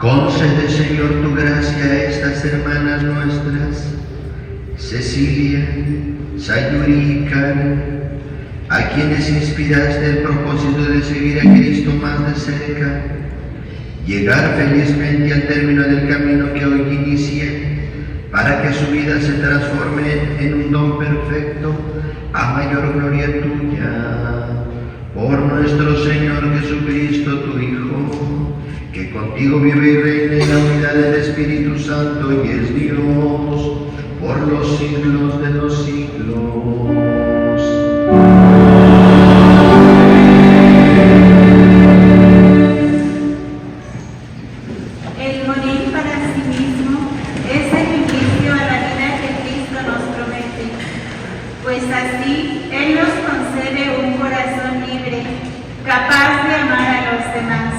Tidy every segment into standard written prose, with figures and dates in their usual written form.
Concede, Señor, tu gracia a estas hermanas nuestras, Cecilia, Sayuri y Karen, a quienes inspiraste el propósito de seguir a Cristo más de cerca, llegar felizmente al término del camino que hoy inician, para que su vida se transforme en un don perfecto, a mayor gloria tuya, por nuestro Señor Jesucristo, tu Hijo, que contigo vive y reina en la unidad del Espíritu Santo y es Dios por los siglos de los siglos. El morir para sí mismo es el inicio a la vida que Cristo nos promete, pues así Él nos concede un corazón libre, capaz de amar a los demás.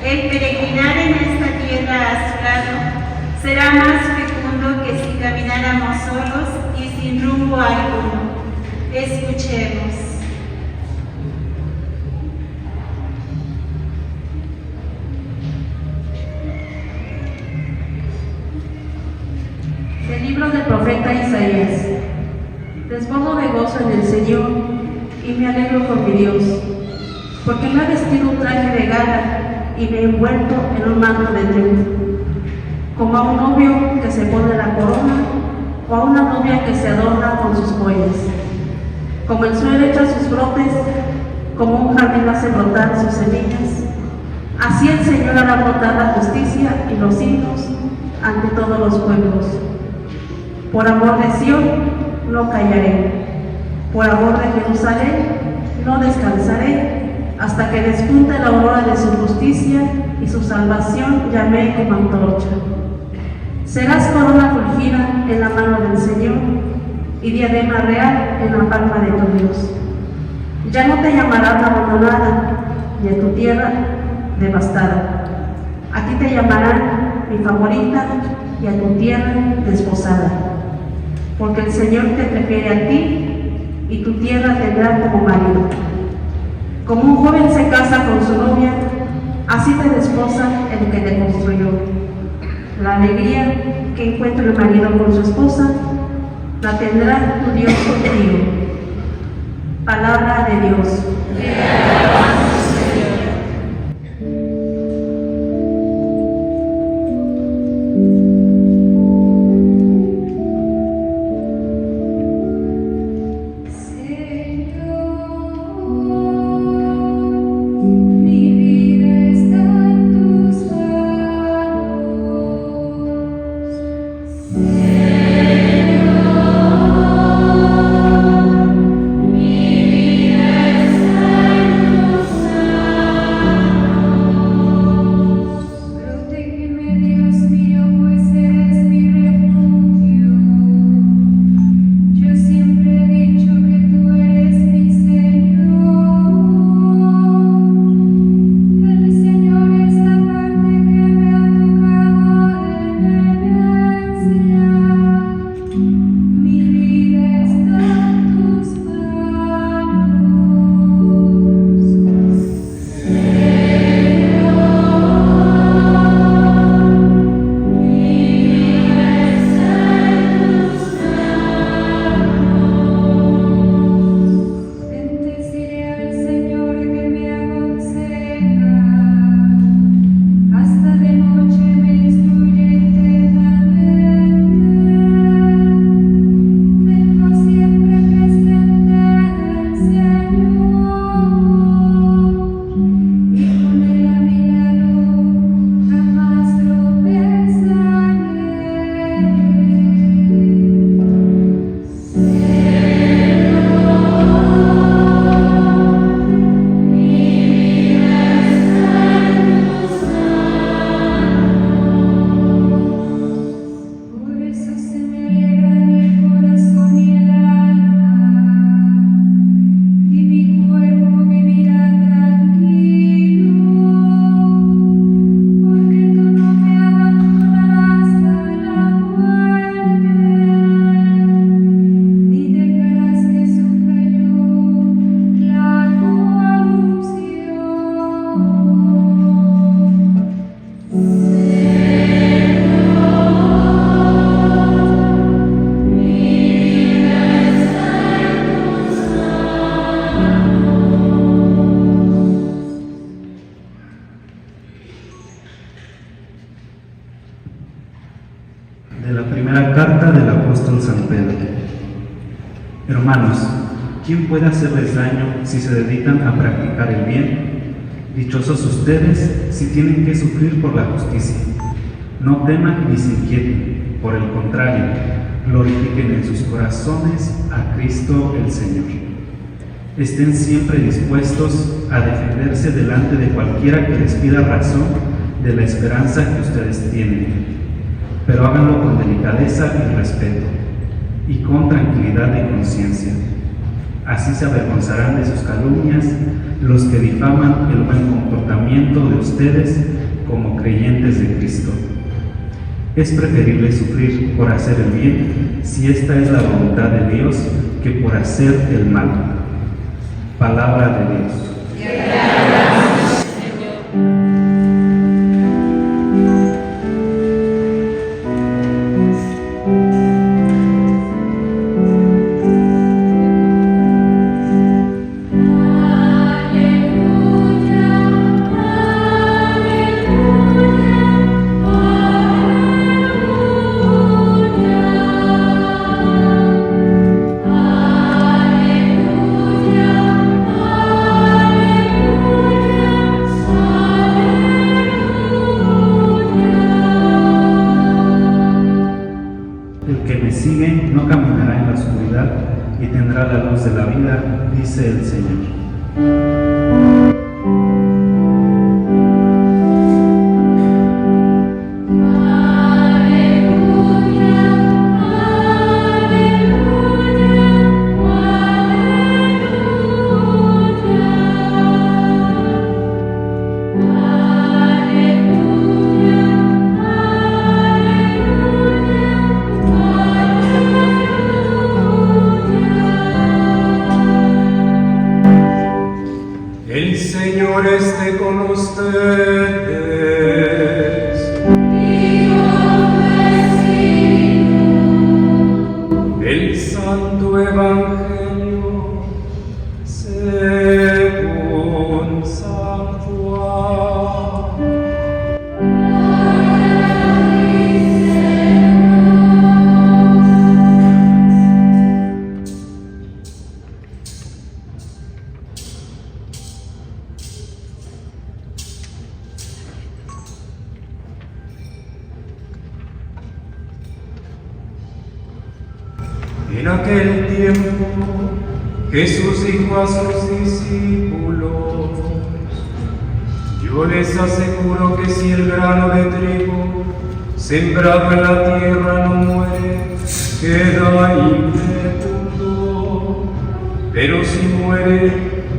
El peregrinar en esta tierra a su lado será más fecundo que si camináramos solos y sin rumbo alguno. Escuchemos. Del libro del profeta Isaías. Desbordo de gozo en el Señor y me alegro con mi Dios, porque me ha vestido un traje de gala y me he envuelto en un manto de triunfo, como a un novio que se pone la corona o a una novia que se adorna con sus joyas. Como el suelo echa sus brotes, como un jardín hace brotar sus semillas, así el Señor hará brotar la justicia y los himnos ante todos los pueblos. Por amor de Sion no callaré, por amor de Jerusalén no descansaré, hasta que despunte la aurora de su justicia y su salvación llame como antorcha. Serás corona fulgida en la mano del Señor y diadema real en la palma de tu Dios. Ya no te llamarás abandonada, ni a tu tierra devastada. A ti te llamarán mi favorita y a tu tierra desposada, porque el Señor te prefiere a ti y tu tierra tendrá como marido. Como un joven se casa con su novia, así te desposa el que te construyó. La alegría que encuentra el marido con su esposa, la tendrá tu Dios contigo. Palabra de Dios. Mi vida está Hermanos, ¿quién puede hacerles daño si se dedican a practicar el bien? Dichosos ustedes si tienen que sufrir por la justicia. No teman ni se inquieten, por el contrario, glorifiquen en sus corazones a Cristo el Señor. Estén siempre dispuestos a defenderse delante de cualquiera que les pida razón de la esperanza que ustedes tienen, pero háganlo con delicadeza y respeto, y con tranquilidad de conciencia. Así se avergonzarán de sus calumnias los que difaman el buen comportamiento de ustedes como creyentes de Cristo. Es preferible sufrir por hacer el bien, si esta es la voluntad de Dios, que por hacer el mal. Palabra de Dios. Sigue, no caminará en la oscuridad y tendrá la luz de la vida, dice el Señor. El Señor esté con ustedes. Y con tu espíritu. El Santo Evangelio según San Juan. En aquel tiempo, Jesús dijo a sus discípulos: yo les aseguro que si el grano de trigo sembrado en la tierra no muere, queda infecundo, pero si muere,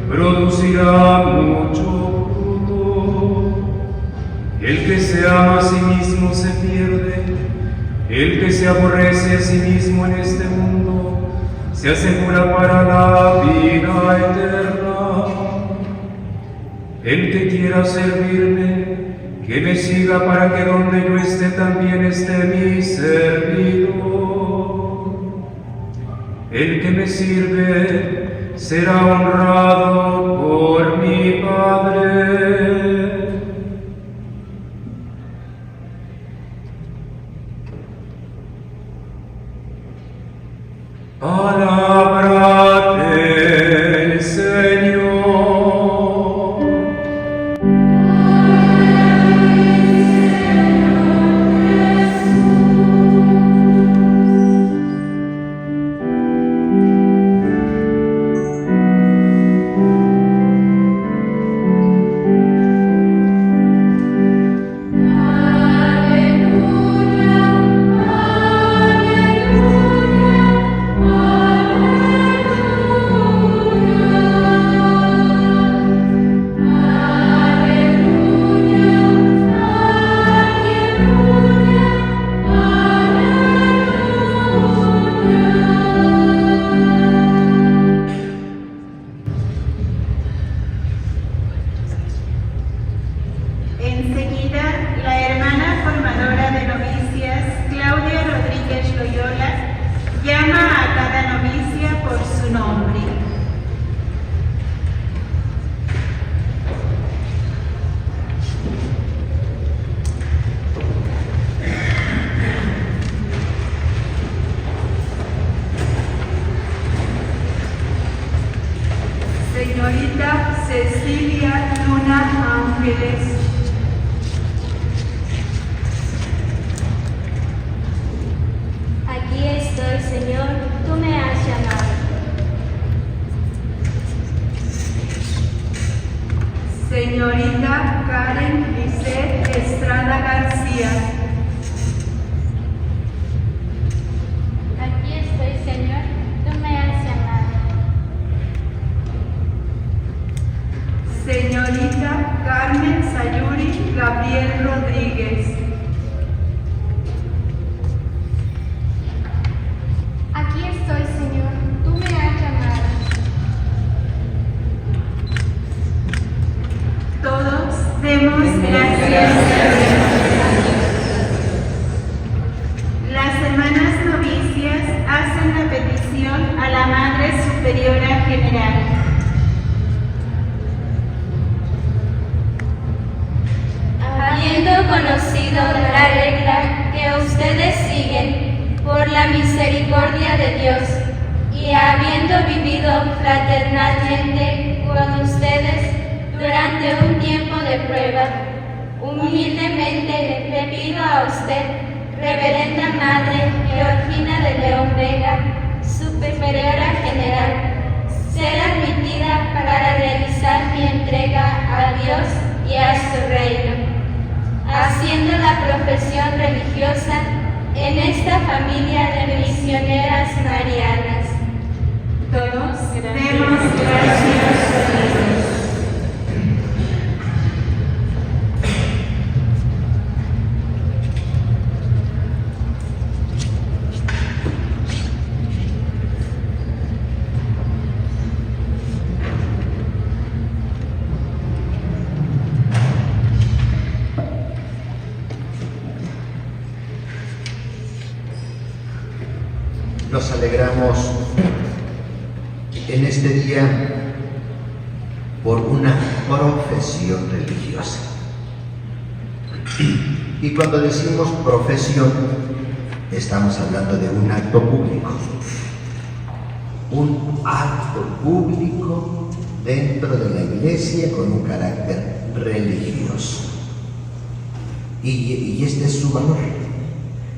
producirá mucho fruto. El que se ama a sí mismo se pierde. El que se aborrece a sí mismo en este mundo se asegura para la vida eterna. El que quiera servirme, que me siga para que donde yo esté también esté mi servidor. El que me sirve será honrado por mi Padre. Palabra del Señor. Cecilia Luna Ángeles. Aquí estoy, Señor, tú me has llamado. Señorita Karen Lisset Estrada García. Aquí estoy, Señor, tú me has llamado. Señorita Carmen Sayuri Gabriel Rodríguez. Aquí estoy, Señor, tú me has llamado. Todos demos gracias a Dios. Las hermanas novicias hacen la petición a la Madre Superiora General. Habiendo conocido la regla que ustedes siguen por la misericordia de Dios y habiendo vivido fraternalmente con ustedes durante un tiempo de prueba, humildemente le pido a usted, Reverenda Madre Georgina de León Vega, Superiora General, ser admitida para realizar mi entrega a Dios y a su reino, haciendo la profesión religiosa en esta familia de misioneras marianas. Todos demos gracias a Dios. Nos alegramos en este día por una profesión religiosa. Y cuando decimos profesión, estamos hablando de un acto público. Un acto público dentro de la iglesia con un carácter religioso. Y este es su valor.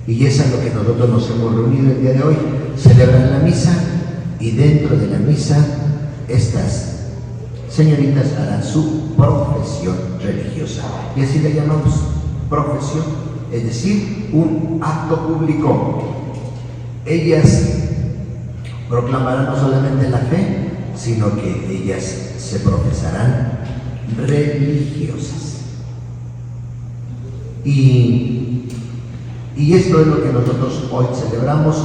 Y es a lo que nosotros nos hemos reunido el día de hoy, celebrar la misa, y dentro de la misa estas señoritas harán su profesión religiosa. Y así le llamamos profesión, es decir, un acto público. Ellas proclamarán no solamente la fe, sino que ellas se profesarán religiosas. Y esto es lo que nosotros hoy celebramos,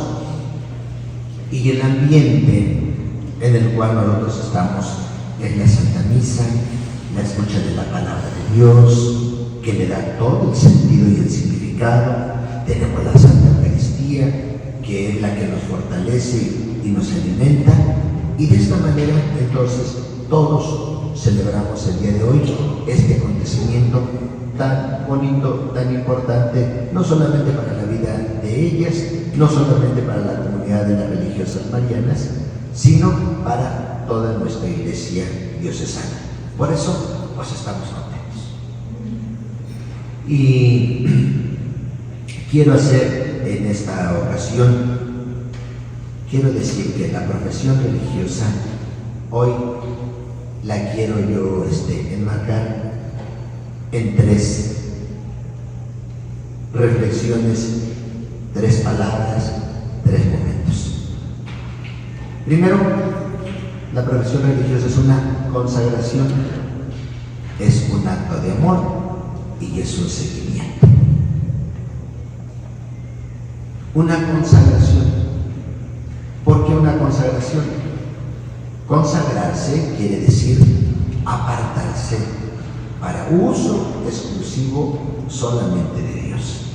y el ambiente en el cual nosotros estamos es la Santa Misa, la escucha de la palabra de Dios, que le da todo el sentido y el significado. Tenemos la Santa Eucaristía, que es la que nos fortalece y nos alimenta, y de esta manera entonces todos celebramos el día de hoy este acontecimiento tan bonito, tan importante, no solamente para la vida de ellas, no solamente para la comunidad de las religiosas marianas, sino para toda nuestra iglesia diocesana. Por eso, pues estamos contentos. Y quiero hacer en esta ocasión, quiero decir que la profesión religiosa hoy la quiero yo enmarcar en tres reflexiones, tres palabras, tres momentos. Primero, la profesión religiosa es una consagración, es un acto de amor y es un seguimiento. Una consagración. ¿Por qué una consagración? Consagrarse quiere decir apartarse para uso exclusivo solamente de Dios.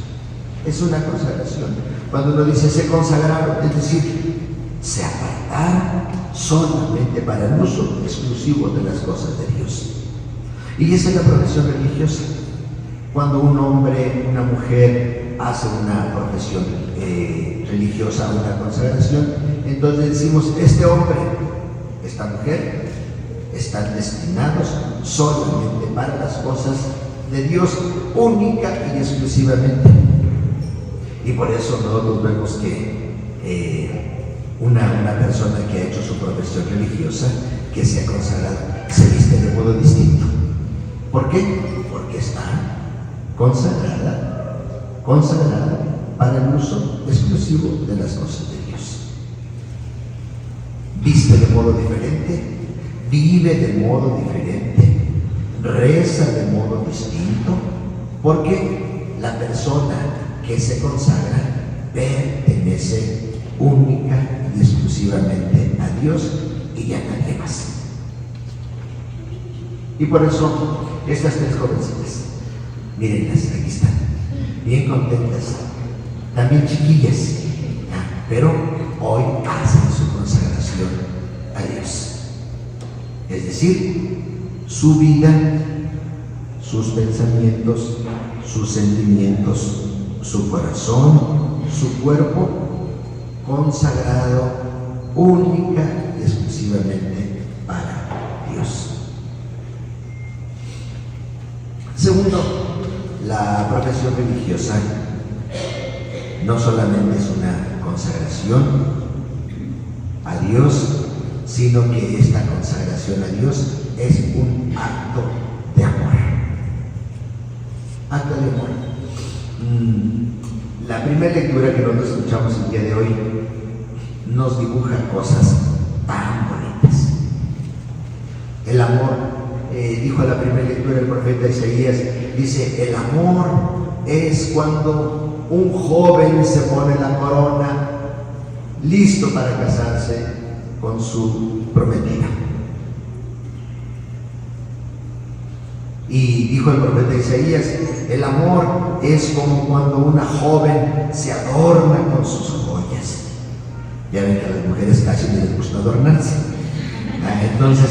Es una consagración. Cuando uno dice se consagraron, es decir, se apartaron solamente para el uso exclusivo de las cosas de Dios. Y esa es la profesión religiosa. Cuando un hombre, una mujer hace una profesión religiosa, una consagración, entonces decimos, este hombre, esta mujer, están destinados solamente para las cosas de Dios, única y exclusivamente. Y por eso nosotros vemos que una persona que ha hecho su profesión religiosa, que se ha consagrado, se viste de modo distinto. ¿Por qué? Porque está consagrada para el uso exclusivo de las cosas de Dios. Viste de modo diferente, vive de modo diferente, reza de modo distinto, porque la persona que se consagra pertenece única y exclusivamente a Dios y a nadie más. Y por eso estas tres jovencitas, mírenlas, aquí están, bien contentas, también chiquillas, pero hoy hacen su consagración a Dios. Es decir, su vida, sus pensamientos, sus sentimientos, su corazón, su cuerpo, consagrado única y exclusivamente para Dios. Segundo, la profesión religiosa no solamente es una consagración a Dios, sino que esta consagración a Dios es un acto de amor. Acto de amor. La primera lectura que nosotros escuchamos el día de hoy nos dibuja cosas tan bonitas. El amor, dijo la primera lectura el profeta Isaías, dice, el amor es cuando un joven se pone la corona listo para casarse con su prometida. Y dijo el profeta Isaías, el amor es como cuando una joven se adorna con sus joyas. Ya ven que a las mujeres casi no les gusta adornarse. Entonces,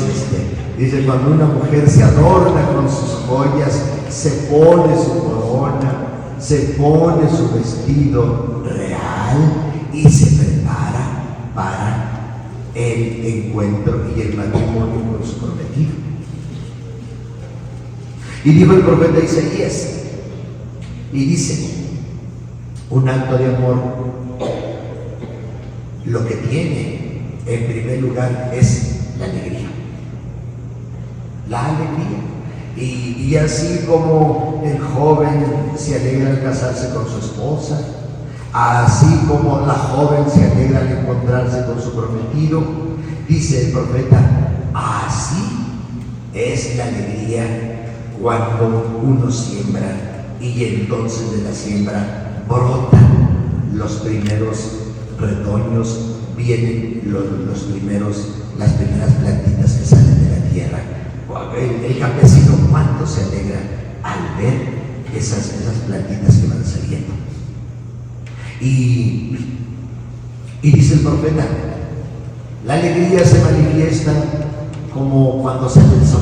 dice, cuando una mujer se adorna con sus joyas, se pone su corona, se pone su vestido real y se prepara para el encuentro y el matrimonio con su prometido. Y dijo el profeta Isaías, y dice, un acto de amor, lo que tiene en primer lugar es la alegría. La alegría. Y así como el joven se alegra al casarse con su esposa, así como la joven se alegra al encontrarse con su prometido, dice el profeta, así es la alegría cuando uno siembra y entonces de la siembra brotan los primeros retoños, vienen las primeras plantitas que salen de la tierra. El campesino cuánto se alegra al ver esas plantitas que van saliendo. Y dice el profeta, la alegría se manifiesta como cuando sale el sol.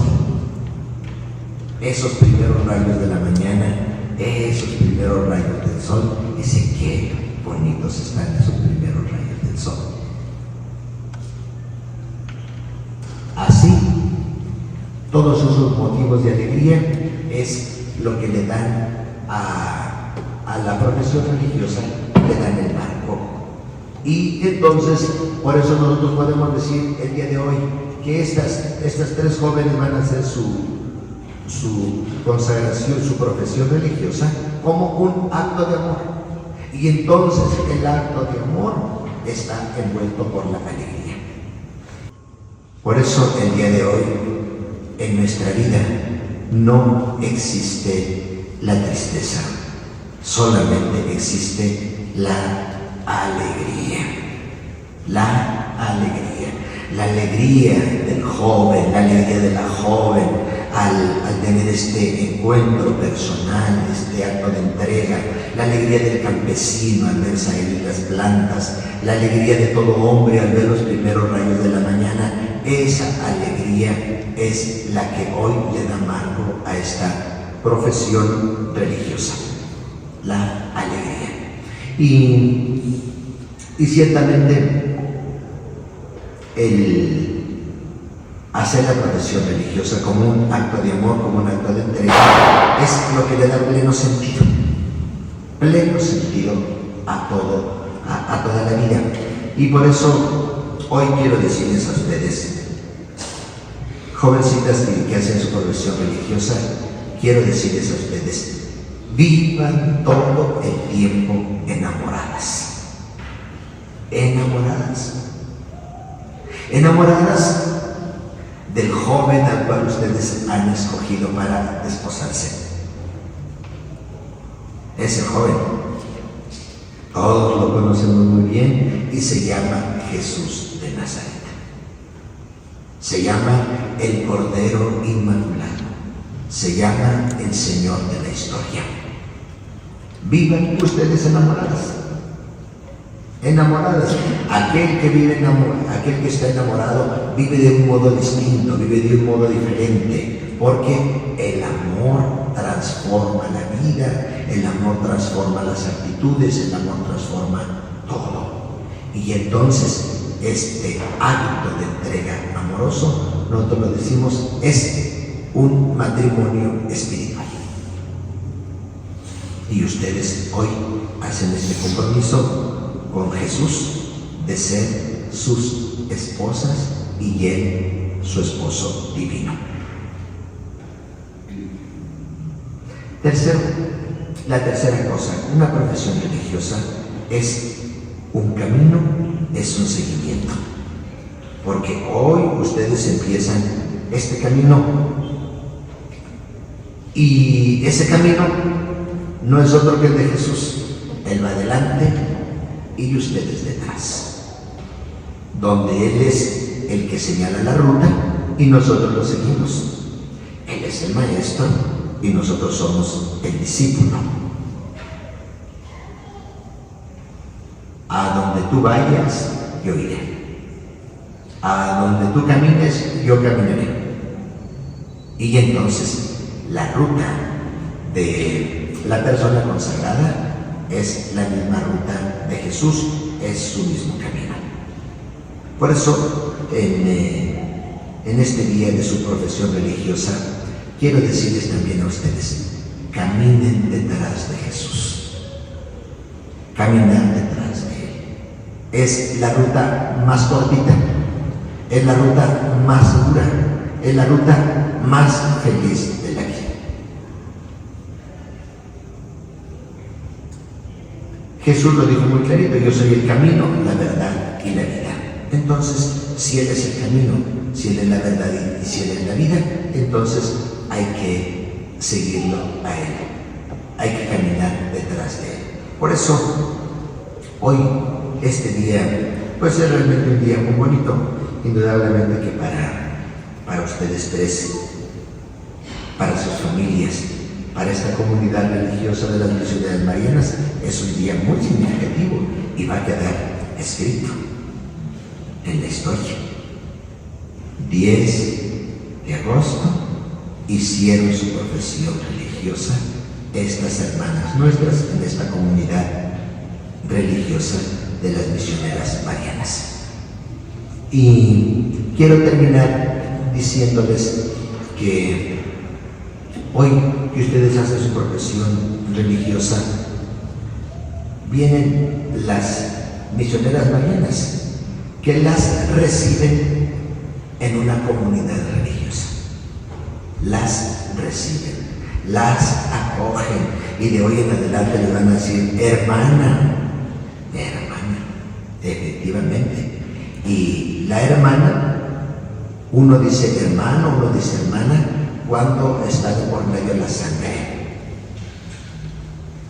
Esos primeros rayos de la mañana, esos primeros rayos del sol, dice qué bonitos están esos primeros rayos del sol. Así, todos esos motivos de alegría es lo que le dan a la profesión religiosa, le dan el marco. Y entonces, por eso nosotros podemos decir el día de hoy que estas tres jóvenes van a hacer su consagración, su profesión religiosa, como un acto de amor. Y entonces el acto de amor está envuelto por la alegría. Por eso el día de hoy, en nuestra vida, no existe la tristeza, solamente existe la alegría. La alegría. La alegría del joven, la alegría de la joven, al tener este encuentro personal, este acto de entrega, la alegría del campesino al ver salir las plantas, la alegría de todo hombre al ver los primeros rayos de la mañana, esa alegría es la que hoy le da marco a esta profesión religiosa, la alegría. Y ciertamente Hacer la profesión religiosa como un acto de amor, como un acto de entrega, es lo que le da pleno sentido a toda la vida. Y por eso hoy quiero decirles a ustedes, jovencitas que hacen su profesión religiosa, quiero decirles a ustedes, vivan todo el tiempo enamoradas. Enamoradas del joven al cual ustedes han escogido para desposarse. Ese joven, todos lo conocemos muy bien y se llama Jesús de Nazaret. Se llama el Cordero Inmaculado. Se llama el Señor de la historia. Vivan ustedes enamoradas. Aquel que está enamorado vive de un modo distinto, vive de un modo diferente, porque el amor transforma la vida, el amor transforma las actitudes, el amor transforma todo. Y entonces este hábito de entrega amoroso, nosotros lo decimos, es un matrimonio espiritual. Y ustedes hoy hacen este compromiso con Jesús de ser sus esposas y Él su esposo divino. La tercera cosa, una profesión religiosa es un camino, es un seguimiento. Porque hoy ustedes empiezan este camino y ese camino no es otro que el de Jesús. Él va adelante y ustedes detrás, donde Él es el que señala la ruta y nosotros lo seguimos. Él es el maestro y nosotros somos el discípulo. A donde tú vayas, yo iré. A donde tú camines, yo caminaré. Y entonces la ruta de la persona consagrada es la misma ruta de Jesús, es su mismo camino. Por eso, en este día de su profesión religiosa, quiero decirles también a ustedes, caminen detrás de Jesús. Caminar detrás de Él. Es la ruta más cortita, es la ruta más segura, es la ruta más feliz de la vida. Jesús lo dijo muy clarito, yo soy el camino, la verdad y la vida. Entonces, si Él es el camino, si Él es la verdad y si Él es la vida, entonces hay que seguirlo a Él, hay que caminar detrás de Él. Por eso, hoy, este día, pues es realmente un día muy bonito, indudablemente que para ustedes tres, para sus familias, para esta comunidad religiosa de las misioneras marianas, es un día muy significativo y va a quedar escrito en la historia. 10 de agosto hicieron su profesión religiosa estas hermanas nuestras en esta comunidad religiosa de las misioneras marianas. Y quiero terminar diciéndoles que hoy que ustedes hacen su profesión religiosa, vienen las misioneras marianas que las reciben en una comunidad religiosa. Las reciben, las acogen y de hoy en adelante les van a decir hermana, efectivamente. Y la hermana, uno dice hermano, uno dice hermana, cuando está de por medio la sangre,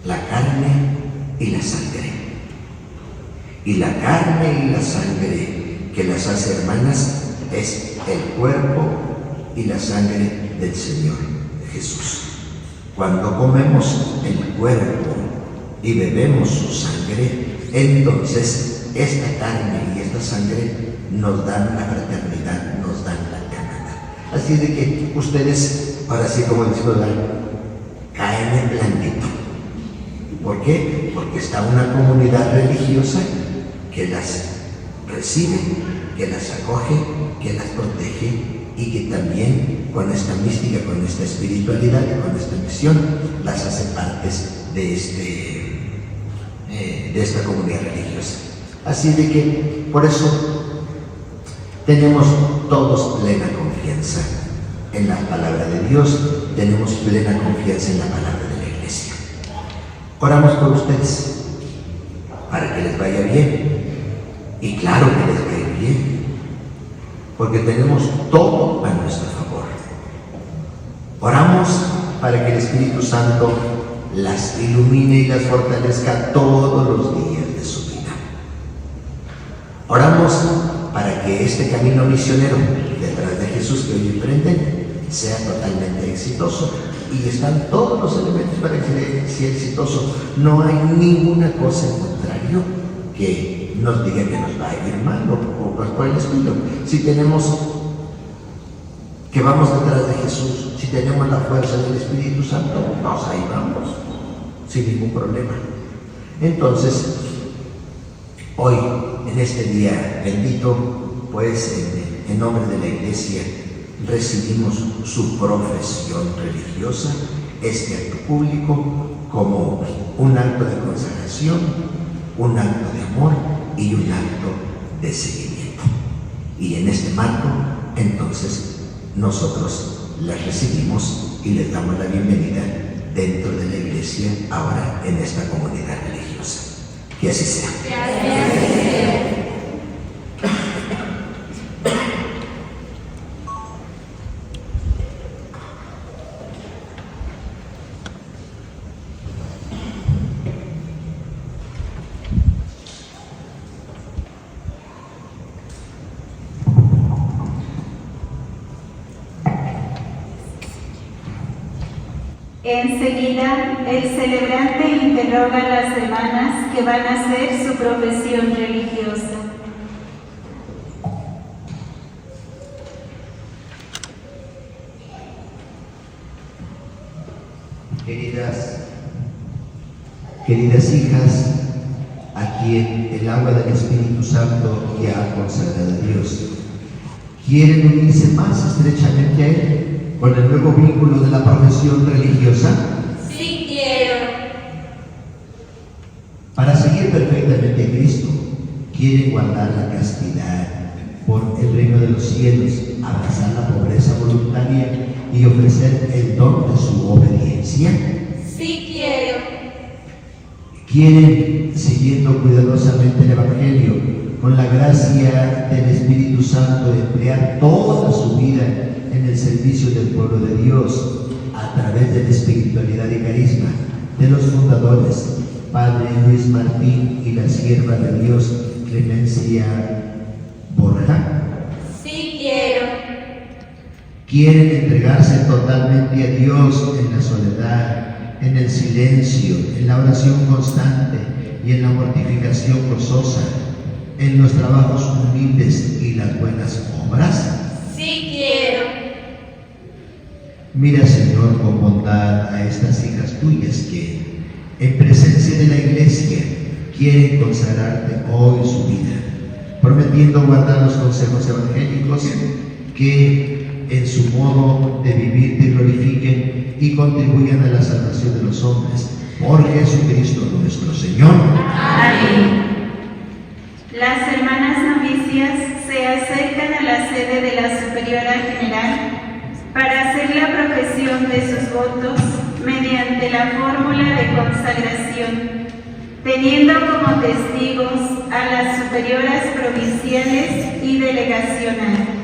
la carne y la sangre. Y la carne y la sangre que las hace hermanas es el cuerpo y la sangre del Señor Jesús. Cuando comemos el cuerpo y bebemos su sangre, entonces esta carne y esta sangre nos dan la fraternidad, nos dan la hermandad. Así de que ustedes, ahora sí como decimos, caen en blandito. ¿Por qué? Porque está una comunidad religiosa que las recibe, que las acoge, que las protege y que también con esta mística, con esta espiritualidad y con esta misión las hace partes de esta comunidad religiosa. Así de que por eso tenemos todos plena confianza en la palabra de Dios, tenemos plena confianza en la palabra de la Iglesia. Oramos por ustedes para que les vaya bien, y claro que les vaya bien, porque tenemos todo a nuestro favor. Oramos para que el Espíritu Santo las ilumine y las fortalezca todos los días de su vida. Oramos para que este camino misionero detrás de Jesús que hoy emprenden sea totalmente exitoso, y están todos los elementos para que sea exitoso. No hay ninguna cosa en contrario que nos diga que nos va a ir mal o cosas por el estilo. Si tenemos que vamos detrás de Jesús, si tenemos la fuerza del Espíritu Santo, pues ahí vamos, sin ningún problema. Entonces, hoy, en este día bendito, pues en nombre de la Iglesia, recibimos su profesión religiosa, este acto público, como un acto de consagración, un acto de amor y un acto de seguimiento. Y en este marco, entonces, nosotros las recibimos y les damos la bienvenida dentro de la Iglesia, ahora en esta comunidad religiosa. Que así sea. Enseguida, el celebrante interroga a las hermanas que van a hacer su profesión religiosa. Queridas hijas, a quien el agua del Espíritu Santo ya ha consagrado a Dios, ¿quieren unirse más estrechamente a Él con el nuevo vínculo de la profesión religiosa? Sí quiero. Para seguir perfectamente a Cristo, ¿quieren guardar la castidad por el reino de los cielos, abrazar la pobreza voluntaria y ofrecer el don de su obediencia? Sí quiero. ¿Quieren, siguiendo cuidadosamente el Evangelio, con la gracia del Espíritu Santo, emplear toda su vida en el servicio del pueblo de Dios a través de la espiritualidad y carisma de los fundadores, Padre Luis Martín y la sierva de Dios Clemencia Borja? Sí quiero. ¿Quieren entregarse totalmente a Dios en la soledad, en el silencio, en la oración constante y en la mortificación gozosa, en los trabajos humildes y las buenas obras? Sí quiero. Mira, Señor, con bondad a estas hijas tuyas que, en presencia de la Iglesia, quieren consagrarte hoy su vida, prometiendo guardar los consejos evangélicos que en su modo de vivir te glorifiquen y contribuyan a la salvación de los hombres. Por Jesucristo nuestro Señor. Amén. Las hermanas novicias se acercan a la sede de la Superiora General para hacer la profesión de sus votos mediante la fórmula de consagración, teniendo como testigos a las superioras provinciales y delegacionales.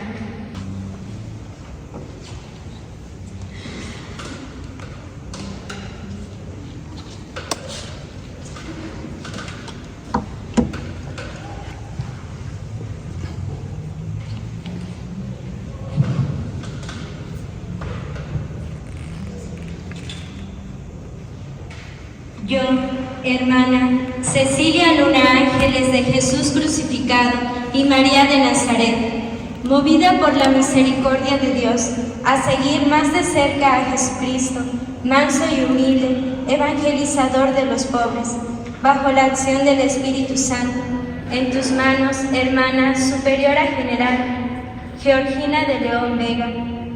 Yo, hermana Cecilia Luna Ángeles de Jesús Crucificado y María de Nazaret, movida por la misericordia de Dios, a seguir más de cerca a Jesucristo, manso y humilde, evangelizador de los pobres, bajo la acción del Espíritu Santo, en tus manos, hermana superiora general, Georgina de León Vega,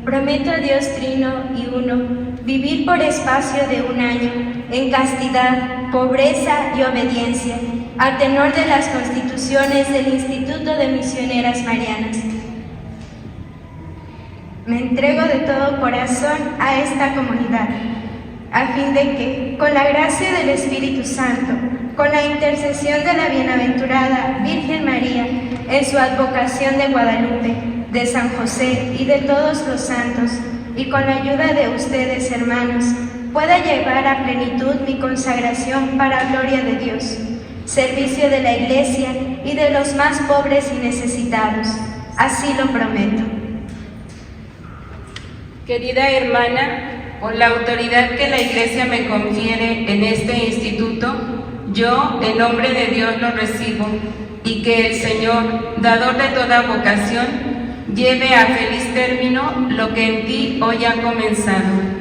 prometo a Dios Trino y Uno vivir por espacio de 1 año en castidad, pobreza y obediencia, a tenor de las constituciones del Instituto de Misioneras Marianas. Me entrego de todo corazón a esta comunidad, a fin de que, con la gracia del Espíritu Santo, con la intercesión de la bienaventurada Virgen María, en su advocación de Guadalupe, de San José y de todos los santos, y con la ayuda de ustedes, hermanos, pueda llevar a plenitud mi consagración para gloria de Dios, servicio de la Iglesia y de los más pobres y necesitados. Así lo prometo. Querida hermana, con la autoridad que la Iglesia me confiere en este instituto, yo, en nombre de Dios, lo recibo, y que el Señor, dador de toda vocación, lleve a feliz término lo que en ti hoy ha comenzado.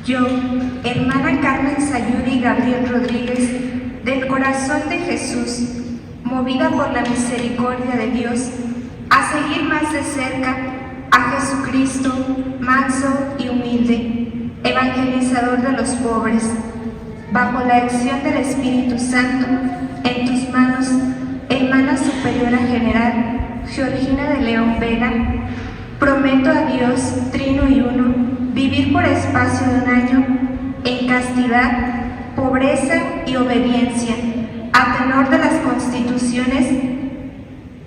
Yo, hermana Carmen Sayuri Gabriel Rodríguez, del corazón de Jesús, movida por la misericordia de Dios, a seguir más de cerca a Jesucristo, manso y humilde, evangelizador de los pobres, bajo la acción del Espíritu Santo, en tus manos, hermana superiora general, Georgina de León Vega, prometo a Dios, Trino y Uno, vivir por espacio de 1 año en castidad, pobreza y obediencia, a tenor de las constituciones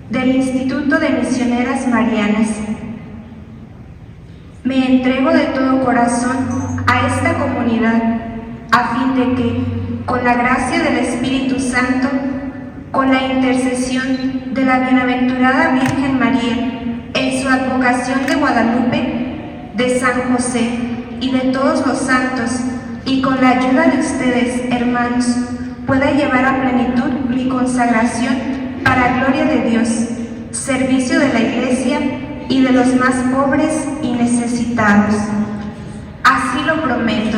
del Instituto de Misioneras Marianas. Me entrego de todo corazón a esta comunidad, a fin de que, con la gracia del Espíritu Santo, con la intercesión de la bienaventurada Virgen María, en su advocación de Guadalupe, de San José y de todos los santos, y con la ayuda de ustedes, hermanos, pueda llevar a plenitud mi consagración para gloria de Dios, servicio de la Iglesia y de los más pobres y necesitados. Así lo prometo.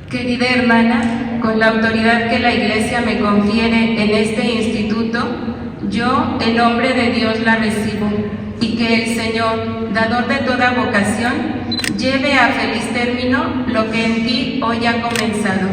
Querida hermana, con la autoridad que la Iglesia me confiere en este instituto, yo, en nombre de Dios, la recibo, y que el Señor, dador de toda vocación, lleve a feliz término lo que en ti hoy ha comenzado.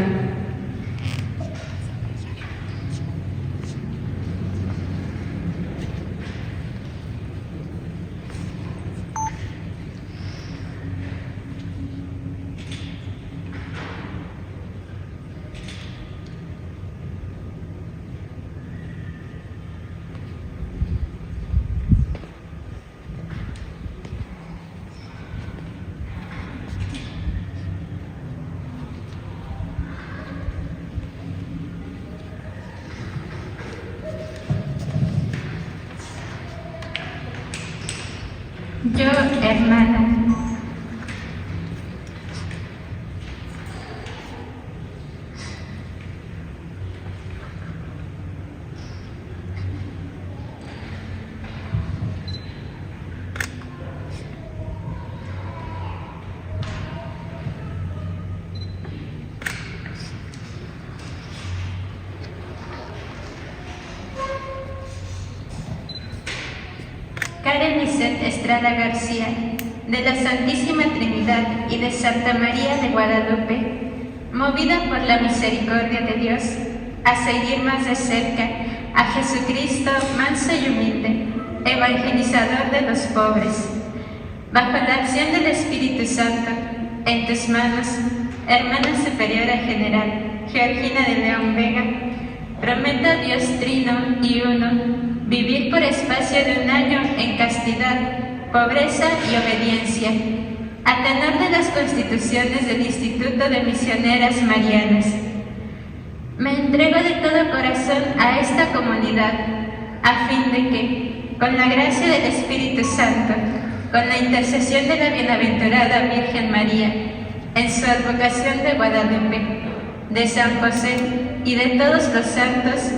Yo, hermana, Karen Lisette Estrada García, de la Santísima Trinidad y de Santa María de Guadalupe, movida por la misericordia de Dios, a seguir más de cerca a Jesucristo, manso y humilde, evangelizador de los pobres. Bajo la acción del Espíritu Santo, en tus manos, hermana superiora general, Georgina de León Vega, prometo a Dios Trino y Uno, vivir por espacio de 1 año en castidad, pobreza y obediencia, a tenor de las constituciones del Instituto de Misioneras Marianas. Me entrego de todo corazón a esta comunidad, a fin de que, con la gracia del Espíritu Santo, con la intercesión de la bienaventurada Virgen María, en su advocación de Guadalupe, de San José y de todos los santos,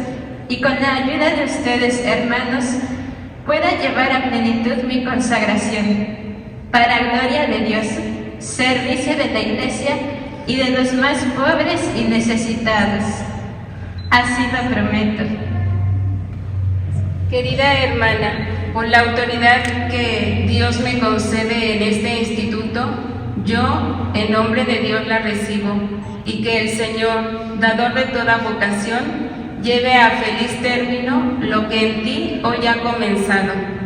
y con la ayuda de ustedes, hermanos, pueda llevar a plenitud mi consagración, para gloria de Dios, servicio de la Iglesia y de los más pobres y necesitados. Así lo prometo. Querida hermana, por la autoridad que Dios me concede en este instituto, yo, en nombre de Dios, la recibo, y que el Señor, dador de toda vocación, lleve a feliz término lo que en ti hoy ha comenzado.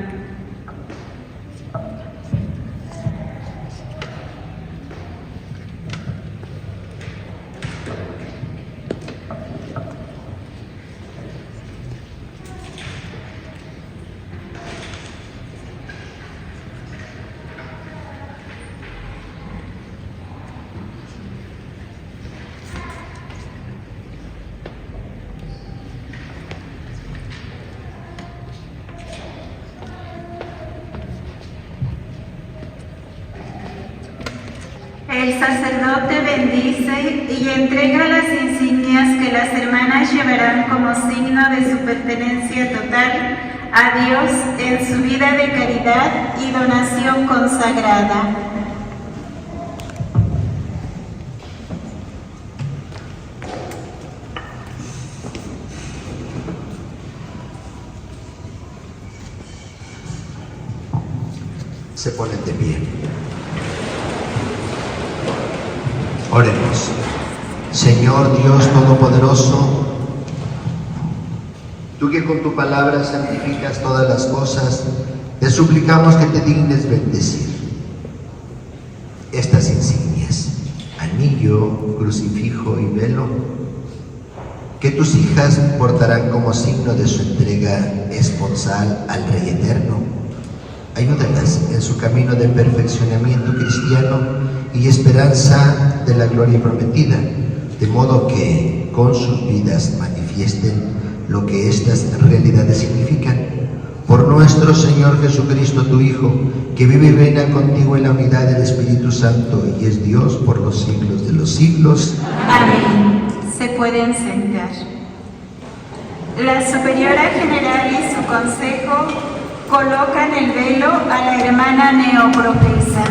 El sacerdote bendice y entrega las insignias que las hermanas llevarán como signo de su pertenencia total a Dios en su vida de caridad y donación consagrada. Se ponen de pie. Oremos. Señor Dios Todopoderoso, tú que con tu palabra santificas todas las cosas, te suplicamos que te dignes bendecir estas insignias, anillo, crucifijo y velo, que tus hijas portarán como signo de su entrega esponsal al Rey Eterno. Ayúdalas en su camino de perfeccionamiento cristiano y esperanza de la gloria prometida, de modo que con sus vidas manifiesten lo que estas realidades significan. Por nuestro Señor Jesucristo, tu Hijo, que vive y reina contigo en la unidad del Espíritu Santo y es Dios por los siglos de los siglos. Amén. Se pueden sentar. La superiora general y su consejo colocan el velo a la hermana neoprofesa.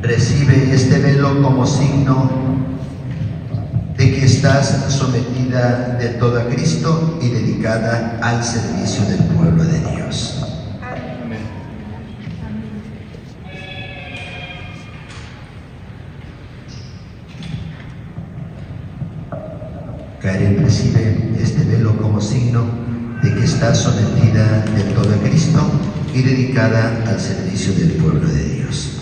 Recibe este velo como signo de que estás sometida de todo a Cristo y dedicada al servicio del pueblo de Dios. Amén. Karen recibe este velo como signo de que estás sometida de todo a Cristo y dedicada al servicio del pueblo de Dios.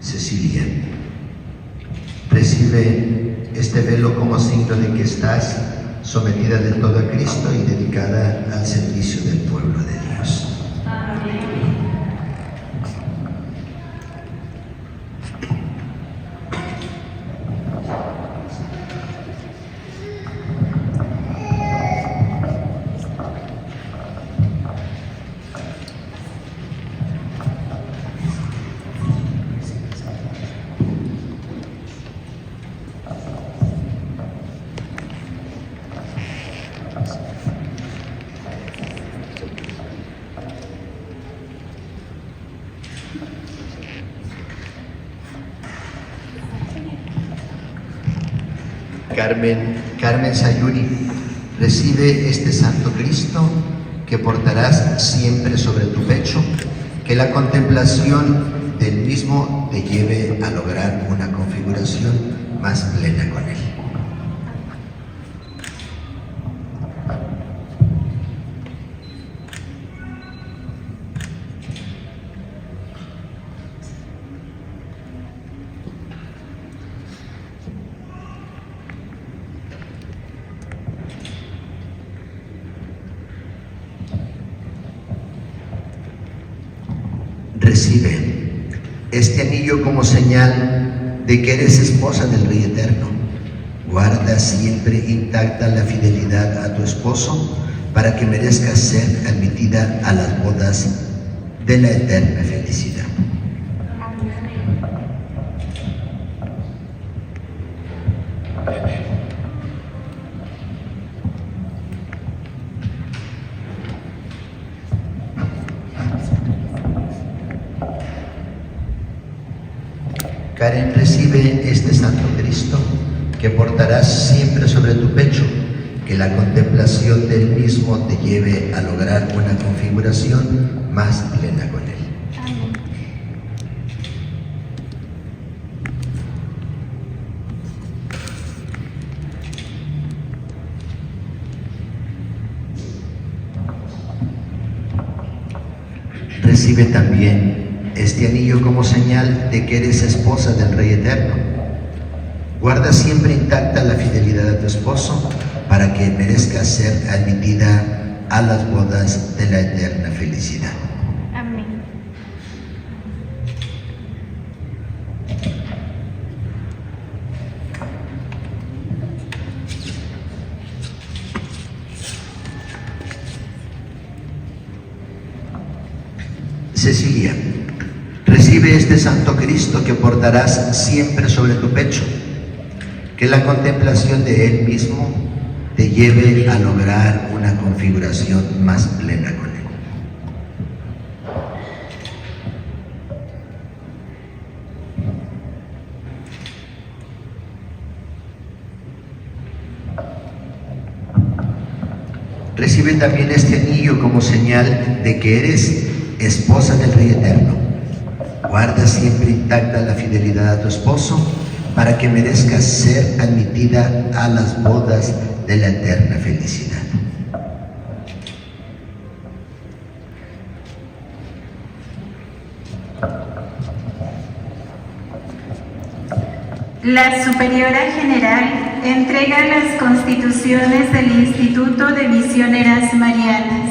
Cecilia, recibe este velo como signo de que estás sometida del todo a Cristo y dedicada al servicio del pueblo de Dios. Carmen Sayuri Recibe este Santo Cristo que portarás siempre sobre tu pecho, que la contemplación del mismo te lleve a lograr una configuración más plena con él. Recibe este anillo como señal de que eres esposa del Rey Eterno. Guarda siempre intacta la fidelidad a tu esposo para que merezcas ser admitida a las bodas de la eterna felicidad. Karen, recibe este Santo Cristo que portarás siempre sobre tu pecho, que la contemplación del mismo te lleve a lograr una configuración más plena con él. Recibe también este anillo como señal de que eres esposa del Rey Eterno. Guarda siempre intacta la fidelidad a tu esposo para que merezcas ser admitida a las bodas de la eterna felicidad. Amén. Cecilia, recibe este Santo Cristo que portarás siempre sobre tu pecho, que la contemplación de Él mismo te lleve a lograr una configuración más plena con Él. Recibe también este anillo como señal de que eres esposa del Rey Eterno. Guarda siempre intacta la fidelidad a tu esposo para que merezcas ser admitida a las bodas de la eterna felicidad. La Superiora General entrega las constituciones del Instituto de Misioneras Marianas.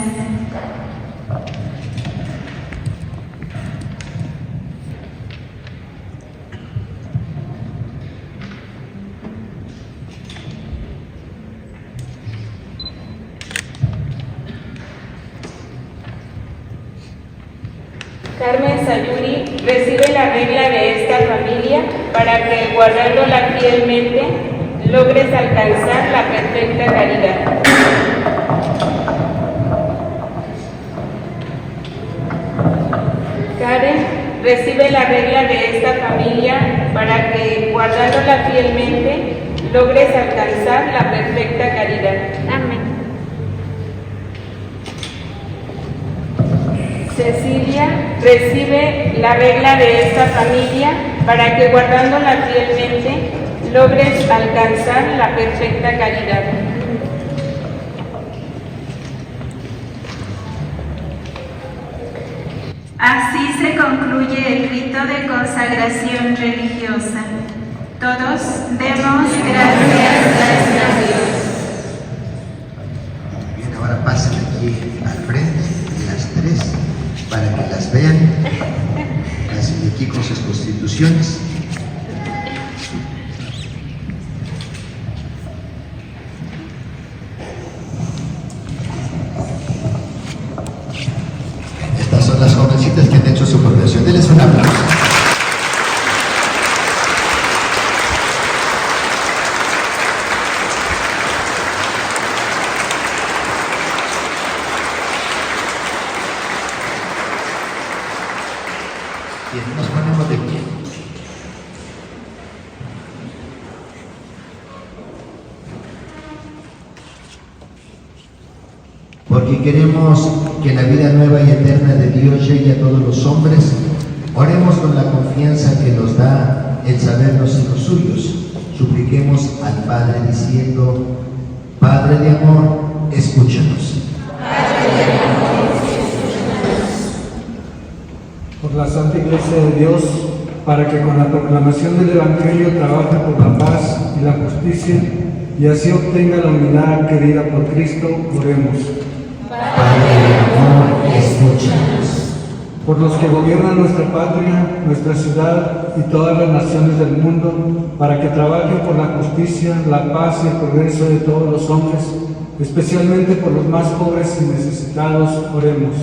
Carmen Sayuri recibe la regla de esta familia para que, guardándola fielmente, logres alcanzar la perfecta caridad. Karen recibe la regla de esta familia para que, guardándola fielmente, logres alcanzar la perfecta caridad. Amén. Cecilia recibe la regla de esta familia para que, guardándola fielmente, logres alcanzar la perfecta caridad. Así se concluye el rito de consagración religiosa. Todos demos gracias a Dios. Bien, ahora pasen aquí al frente, las tres, para que las vean. Pasen aquí con sus constituciones. Estas son las jovencitas que han hecho su profesión. Denles un aplauso. Bien, nos ponemos de pie. porque queremos que la vida nueva y eterna de Dios llegue a todos los hombres, oremos con la confianza que nos da el sabernos hijos suyos. Supliquemos al Padre diciendo: Padre de amor, escúchanos. Por la Santa Iglesia de Dios, para que con la proclamación del Evangelio trabaje por la paz y la justicia, y así obtenga la unidad querida por Cristo, oremos. Padre de amor, escúchanos. Por los que gobiernan nuestra patria, nuestra ciudad y todas las naciones del mundo, para que trabajen por la justicia, la paz y el progreso de todos los hombres, especialmente por los más pobres y necesitados, oremos.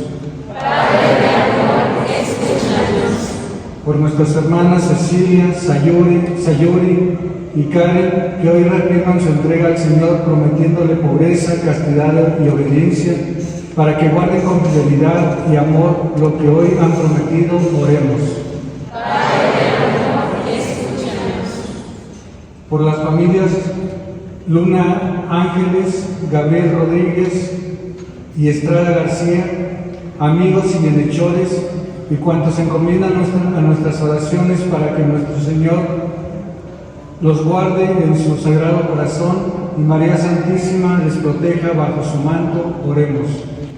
Padre de amor, escúchanos. Por nuestras hermanas Cecilia, Sayuri y Karen, que hoy reafirman su entrega al Señor prometiéndole pobreza, castidad y obediencia, para que guarden con fidelidad y amor lo que hoy han prometido, oremos. Padre de amor, escúchanos. Por las familias Luna Ángeles, Gabriel Rodríguez y Estrada García, amigos y bienhechores, y cuantos encomiendan a nuestras oraciones para que nuestro Señor los guarde en su sagrado corazón y María Santísima les proteja bajo su manto, oremos.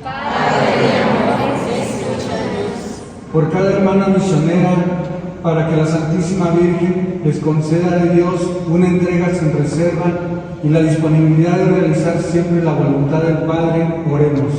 Padre de amor, escúchanos. Por cada hermana misionera, para que la Santísima Virgen les conceda de Dios una entrega sin reserva y la disponibilidad de realizar siempre la voluntad del Padre, oremos.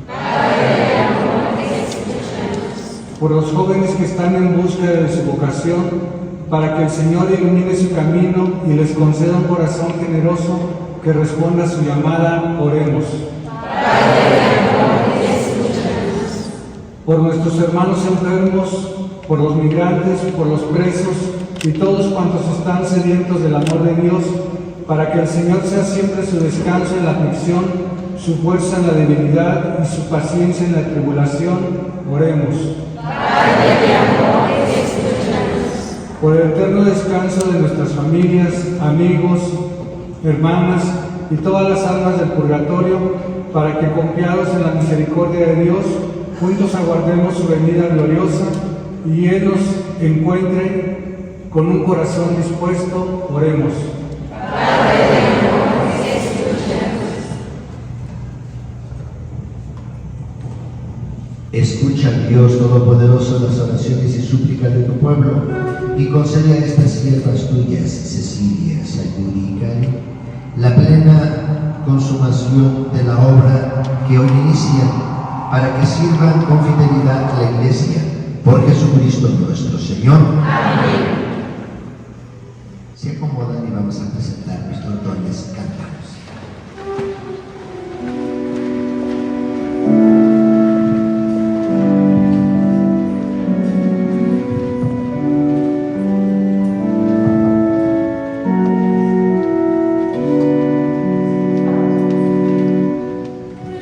Padre de amor, escúchanos. Por los jóvenes que están en búsqueda de su vocación, para que el Señor ilumine su camino y les conceda un corazón generoso que responda a su llamada, oremos. Padre de amor, escúchanos. Por nuestros hermanos enfermos, por los migrantes, por los presos y todos cuantos están sedientos del amor de Dios, para que el Señor sea siempre su descanso en la aflicción, su fuerza en la debilidad y su paciencia en la tribulación, oremos. Padre de amor, escúchanos. Por el eterno descanso de nuestras familias, amigos, hermanas y todas las almas del purgatorio, para que confiados en la misericordia de Dios, juntos aguardemos su venida gloriosa y Él nos encuentre con un corazón dispuesto, oremos. Padre de amor, escúchanos. Escucha, Dios Todopoderoso, las oraciones y súplicas de tu pueblo, y concede a estas siervas tuyas, Cecilia, Sayuri y Karen, la plena consumación de la obra que hoy inician, para que sirvan con fidelidad a la Iglesia, por Jesucristo nuestro Señor. Amén. Se acomodan y vamos a presentar nuestros dones cantados.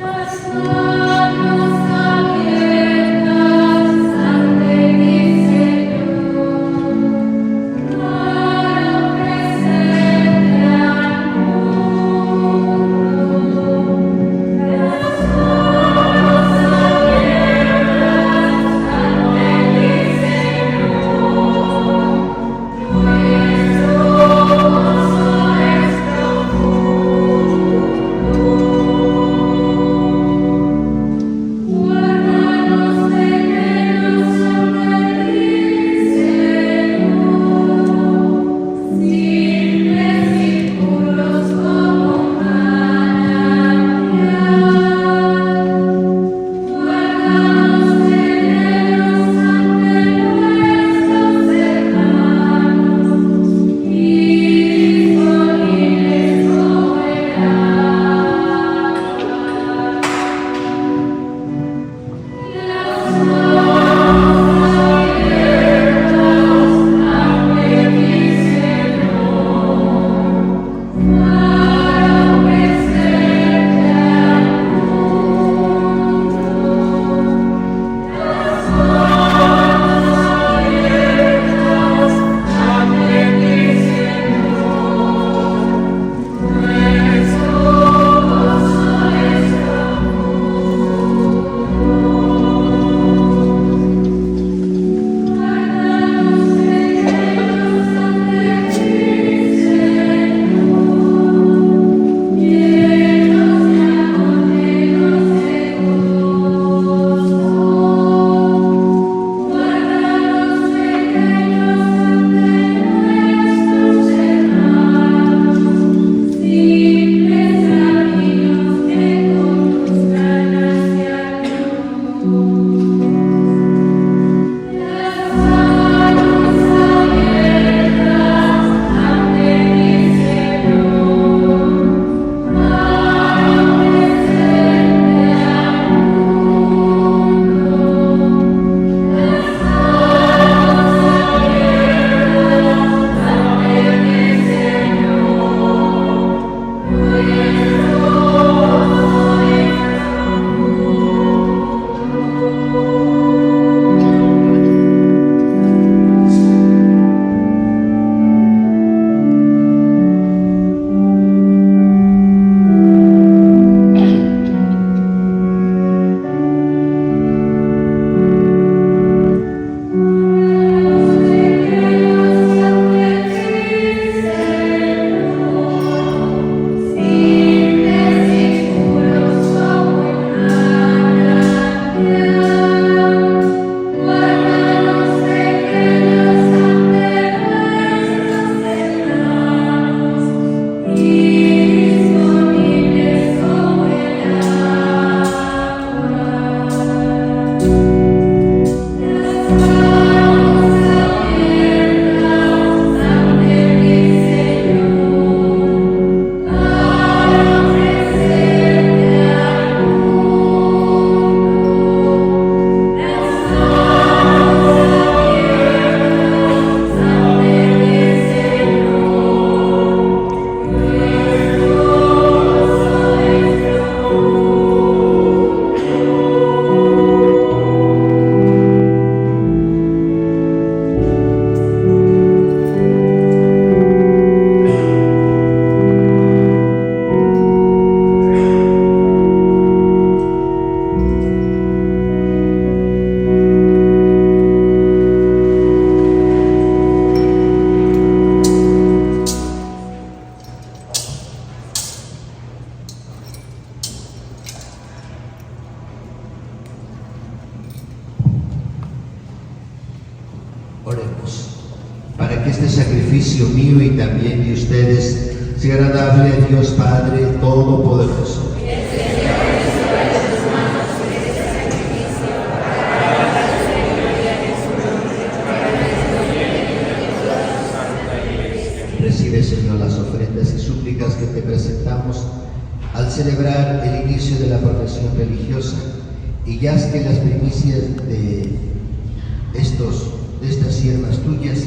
Las manos abiertas ante mi Señor. este sacrificio mío y también de ustedes sea agradable a Dios Padre Todopoderoso. Recibe, Señor, las ofrendas y súplicas que te presentamos al celebrar el inicio de la profesión religiosa, y haz que las primicias de estas siervas tuyas,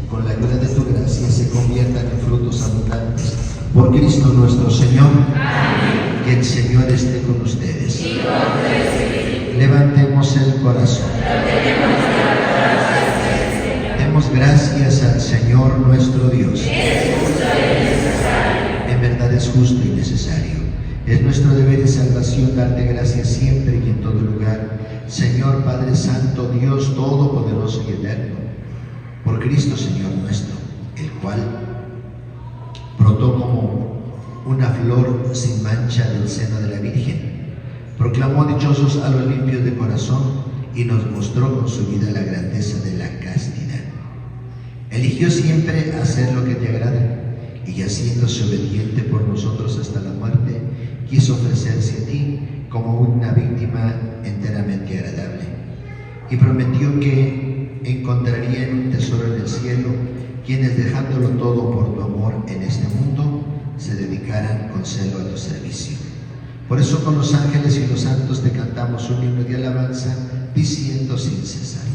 con la ayuda de tu gracia, se conviertan en frutos abundantes. Por Cristo nuestro Señor. Amén. Que el Señor esté con ustedes. Y con levantemos el corazón. Demos gracias al Señor nuestro Dios. Es justo y necesario. En verdad es justo y necesario. Es nuestro deber y salvación darte gracias siempre y en todo lugar, Señor Padre Santo, Dios Todopoderoso y Eterno, por Cristo Señor nuestro, el cual brotó como una flor sin mancha del seno de la Virgen, proclamó dichosos a los limpios de corazón y nos mostró con su vida la grandeza de la castidad. Eligió siempre hacer lo que te agrada, y haciéndose obediente por nosotros hasta la muerte, quiso ofrecerse a ti como una víctima enteramente agradable, y prometió que encontrarían un tesoro en el cielo quienes, dejándolo todo por tu amor en este mundo, se dedicaran con celo a tu servicio. Por eso con los ángeles y los santos te cantamos un himno de alabanza, diciendo sin cesar: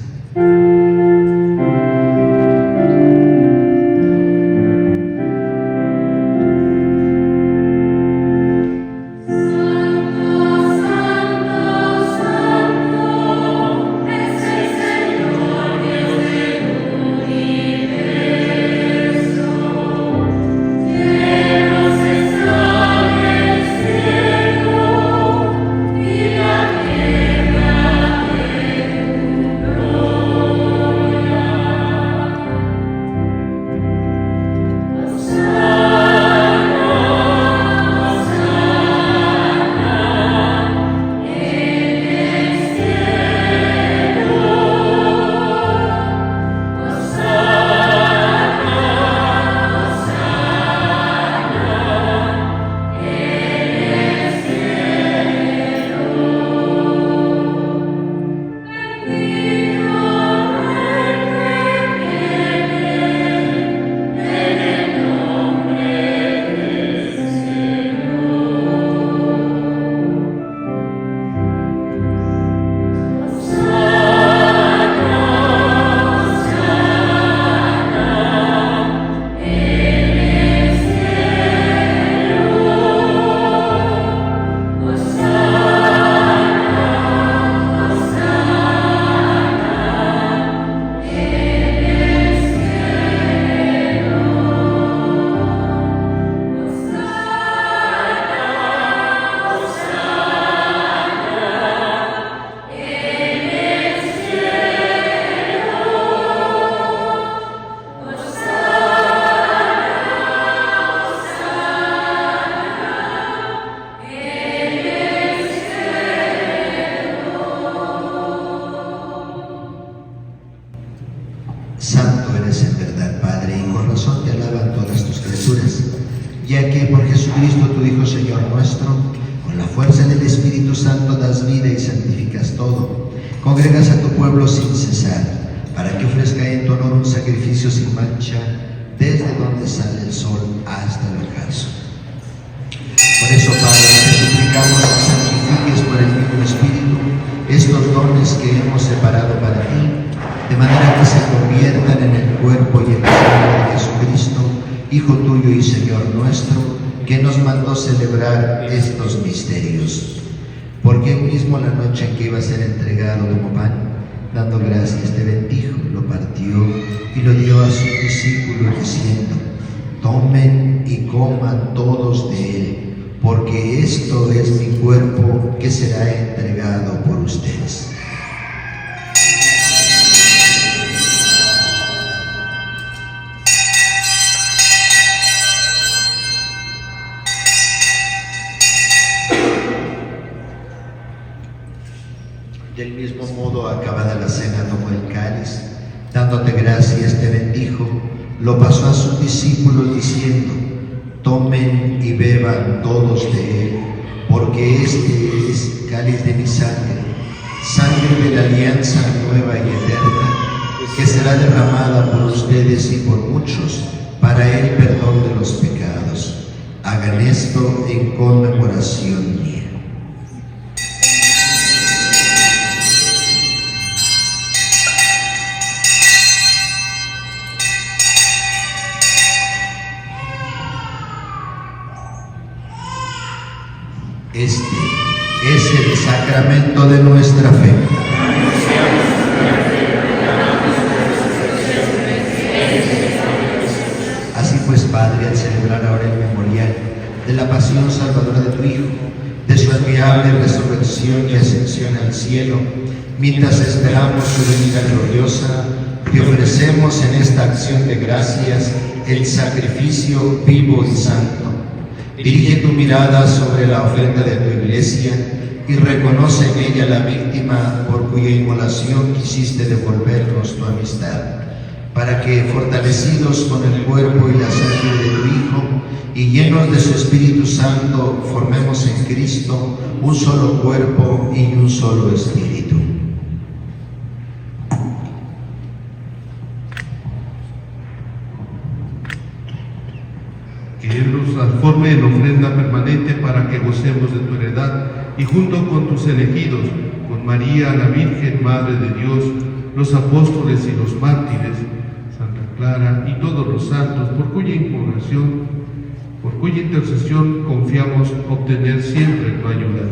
Santo eres en verdad, Padre, y con razón te alaban todas tus criaturas, ya que por Jesucristo, tu Hijo, Señor nuestro, con la fuerza del Espíritu Santo das vida y santificas todo. Congregas a tu pueblo sin cesar, para que ofrezca en tu honor un sacrificio sin mancha, desde donde sale el sol hasta el ocaso. Por eso, Padre, te suplicamos que santifiques por el mismo Espíritu estos dones que hemos separado para ti, de manera que se conviertan en el cuerpo y en la sangre de Jesucristo, Hijo tuyo y Señor nuestro, que nos mandó celebrar estos misterios. Porque él mismo, la noche en que iba a ser entregado como pan, dando gracias, te bendijo, lo partió y lo dio a sus discípulos, diciendo: tomen y coman todos de él, porque esto es mi cuerpo que será entregado por ustedes. Del mismo modo, acabada la cena, tomó el cáliz, dándote gracias, te bendijo, lo pasó a sus discípulos diciendo: tomen y beban todos de él, porque este es cáliz de mi sangre, sangre de la alianza nueva y eterna, que será derramada por ustedes y por muchos para el perdón de los pecados. Hagan esto en conmemoración mía. Este es el sacramento de nuestra fe. Así pues, Padre, al celebrar ahora el memorial de la pasión salvadora de tu Hijo, de su admirable resurrección y ascensión al cielo, mientras esperamos su venida gloriosa, te ofrecemos en esta acción de gracias el sacrificio vivo y santo. Dirige tu mirada sobre la ofrenda de tu Iglesia y reconoce en ella la víctima por cuya inmolación quisiste devolvernos tu amistad, para que, fortalecidos con el cuerpo y la sangre de tu Hijo y llenos de su Espíritu Santo, formemos en Cristo un solo cuerpo y un solo espíritu. Que Él nos transforme en ofrenda permanente para que gocemos de tu heredad y junto con tus elegidos, con María, la Virgen Madre de Dios, los apóstoles y los mártires, Santa Clara y todos los santos, por cuya intercesión confiamos obtener siempre tu ayuda.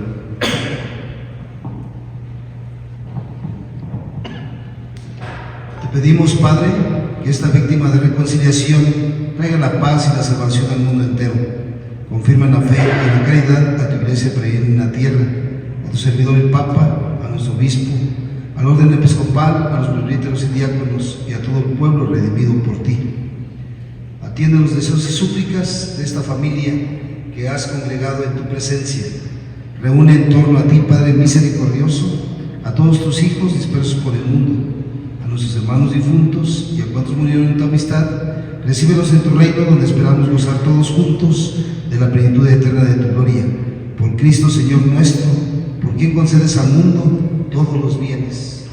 Te pedimos, Padre, que esta víctima de reconciliación traiga la paz y la salvación al mundo entero. Confirma en la fe y en la caridad a tu Iglesia peregrina en la tierra, a tu servidor el Papa, a nuestro obispo, al orden episcopal, a los presbíteros y diáconos y a todo el pueblo redimido por ti. Atiende los deseos y súplicas de esta familia que has congregado en tu presencia. Reúne en torno a ti, Padre misericordioso, a todos tus hijos dispersos por el mundo, a nuestros hermanos difuntos y a cuantos murieron en tu amistad. Recíbelos en tu reino, donde esperamos gozar todos juntos de la plenitud eterna de tu gloria. Por Cristo, Señor nuestro, por quien concedes al mundo todos los bienes.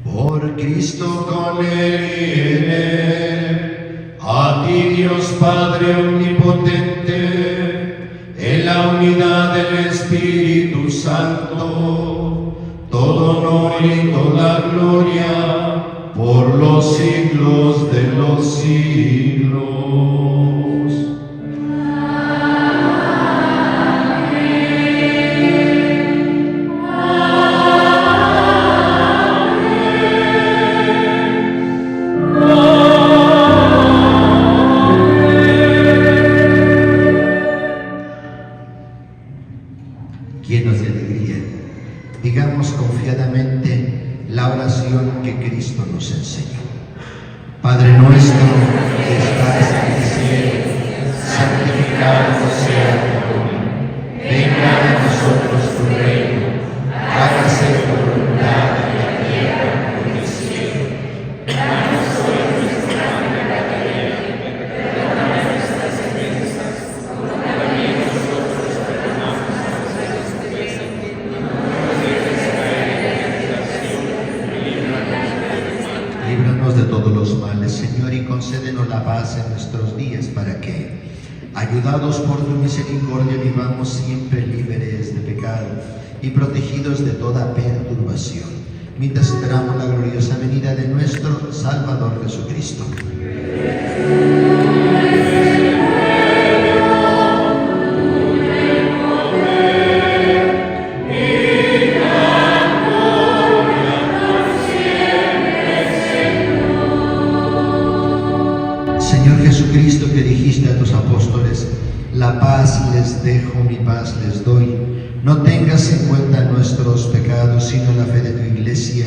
Por Cristo, con Él y en Él, a ti Dios Padre omnipotente, en la unidad del Espíritu Santo, todo honor y toda gloria por los siglos de los siglos. Llenos de alegría, digamos confiadamente la oración que Cristo nos enseñó. Padre nuestro que estás en el cielo, santificado sea tu nombre. Venga a nosotros tu reino, hágase tu voluntad en la tierra como en el cielo. Danos hoy nuestro pan cada día, perdona nuestras ofensas, como también nosotros perdonamos a los que nos ofenden. No nos dejes caer en la tentación, y líbranos de todos los males, Señor, y concédenos la paz en nuestros días, para que, ayudados por tu misericordia, vivamos siempre libres de pecado y protegidos de toda perturbación, mientras esperamos la gloriosa venida de nuestro Salvador Jesucristo. Señor Jesucristo, que dijiste a tus apóstoles: la paz les dejo, mi paz les doy. No tengas en cuenta nuestros pecados, sino la fe de tu Iglesia,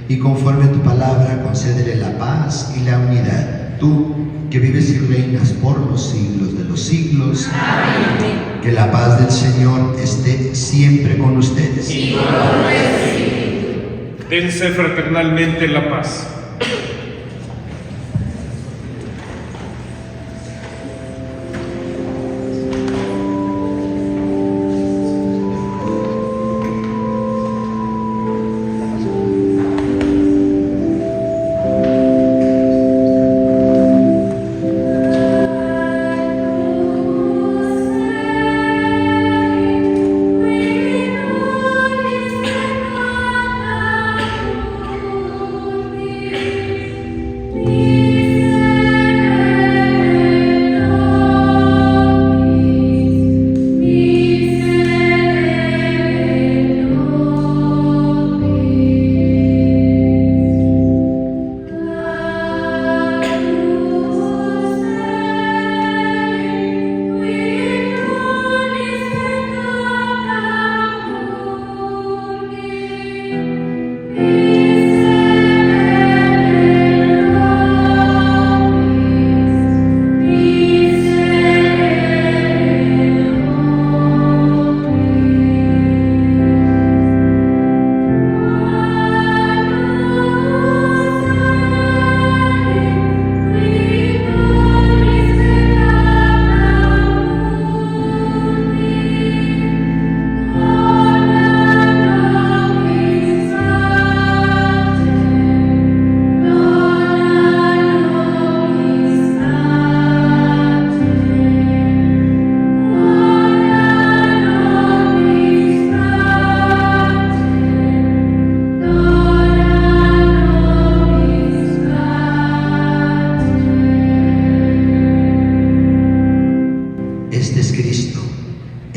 y conforme a tu palabra concédele la paz y la unidad. tú que vives y reinas por los siglos de los siglos. Amén. Que la paz del Señor esté siempre con ustedes. Y con nuestro espíritu. Dense fraternalmente la paz.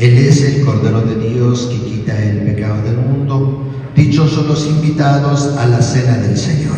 Él es el Cordero de Dios que quita el pecado del mundo. Dichosos los invitados a la cena del Señor.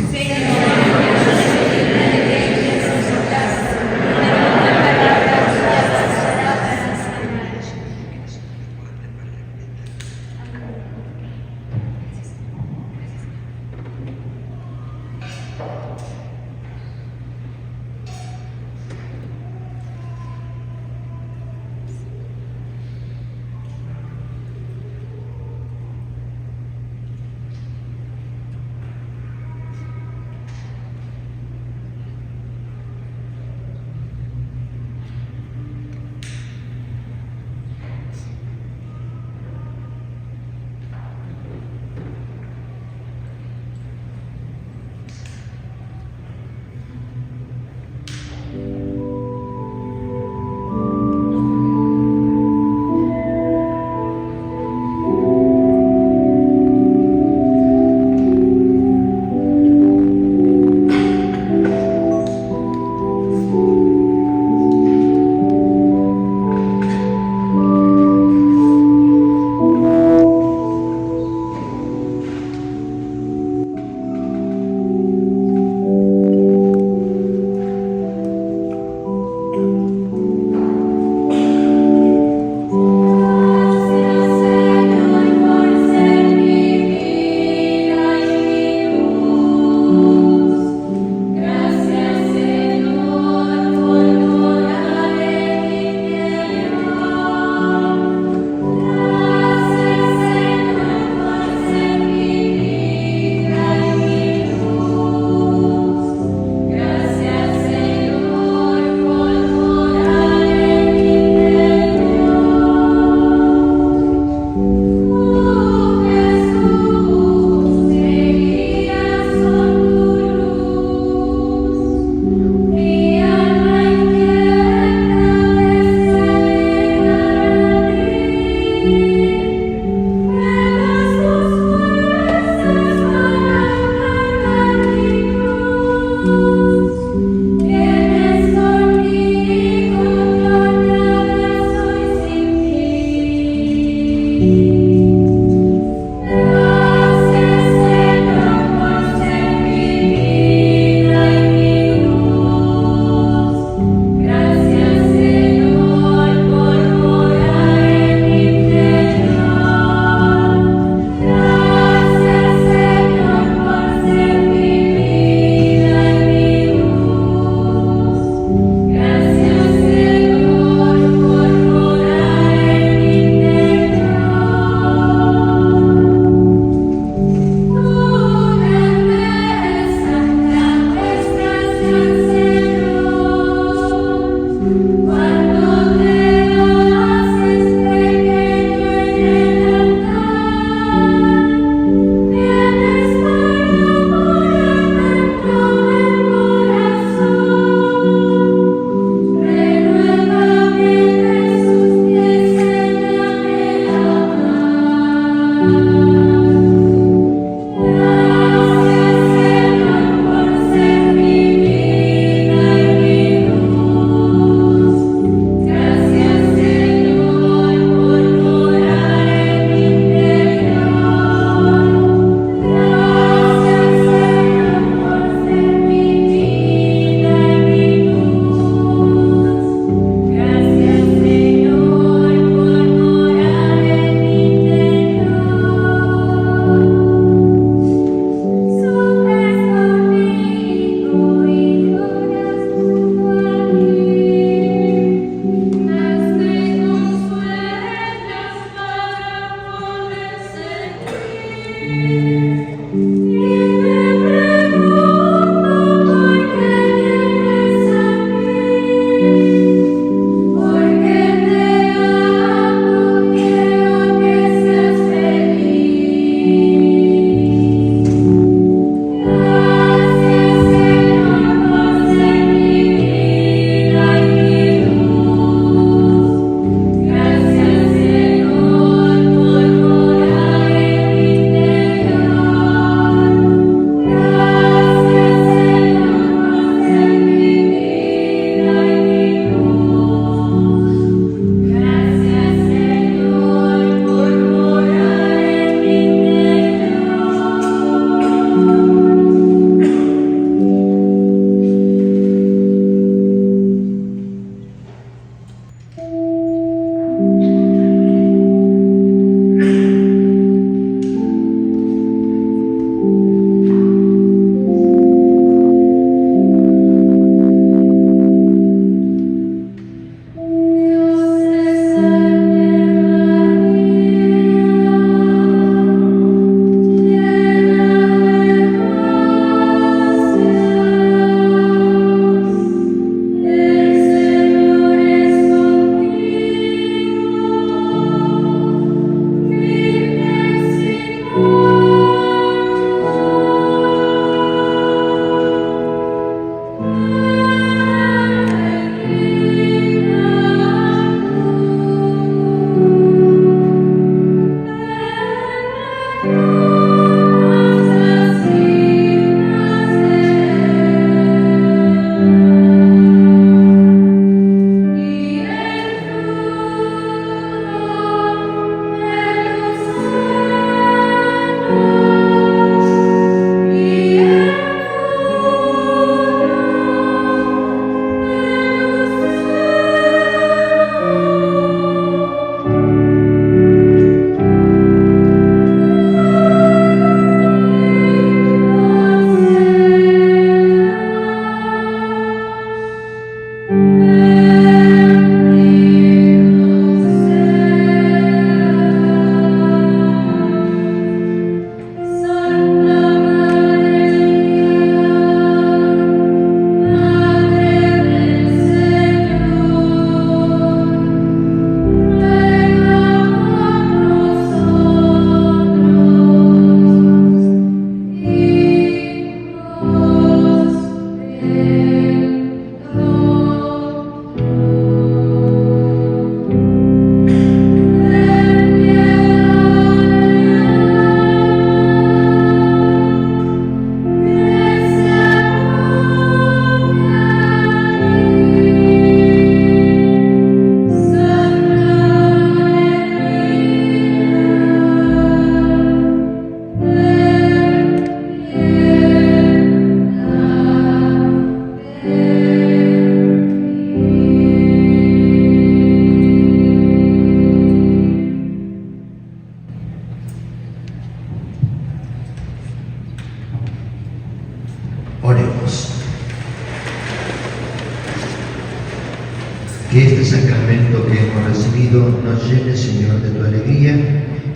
pido nos llene, Señor, de tu alegría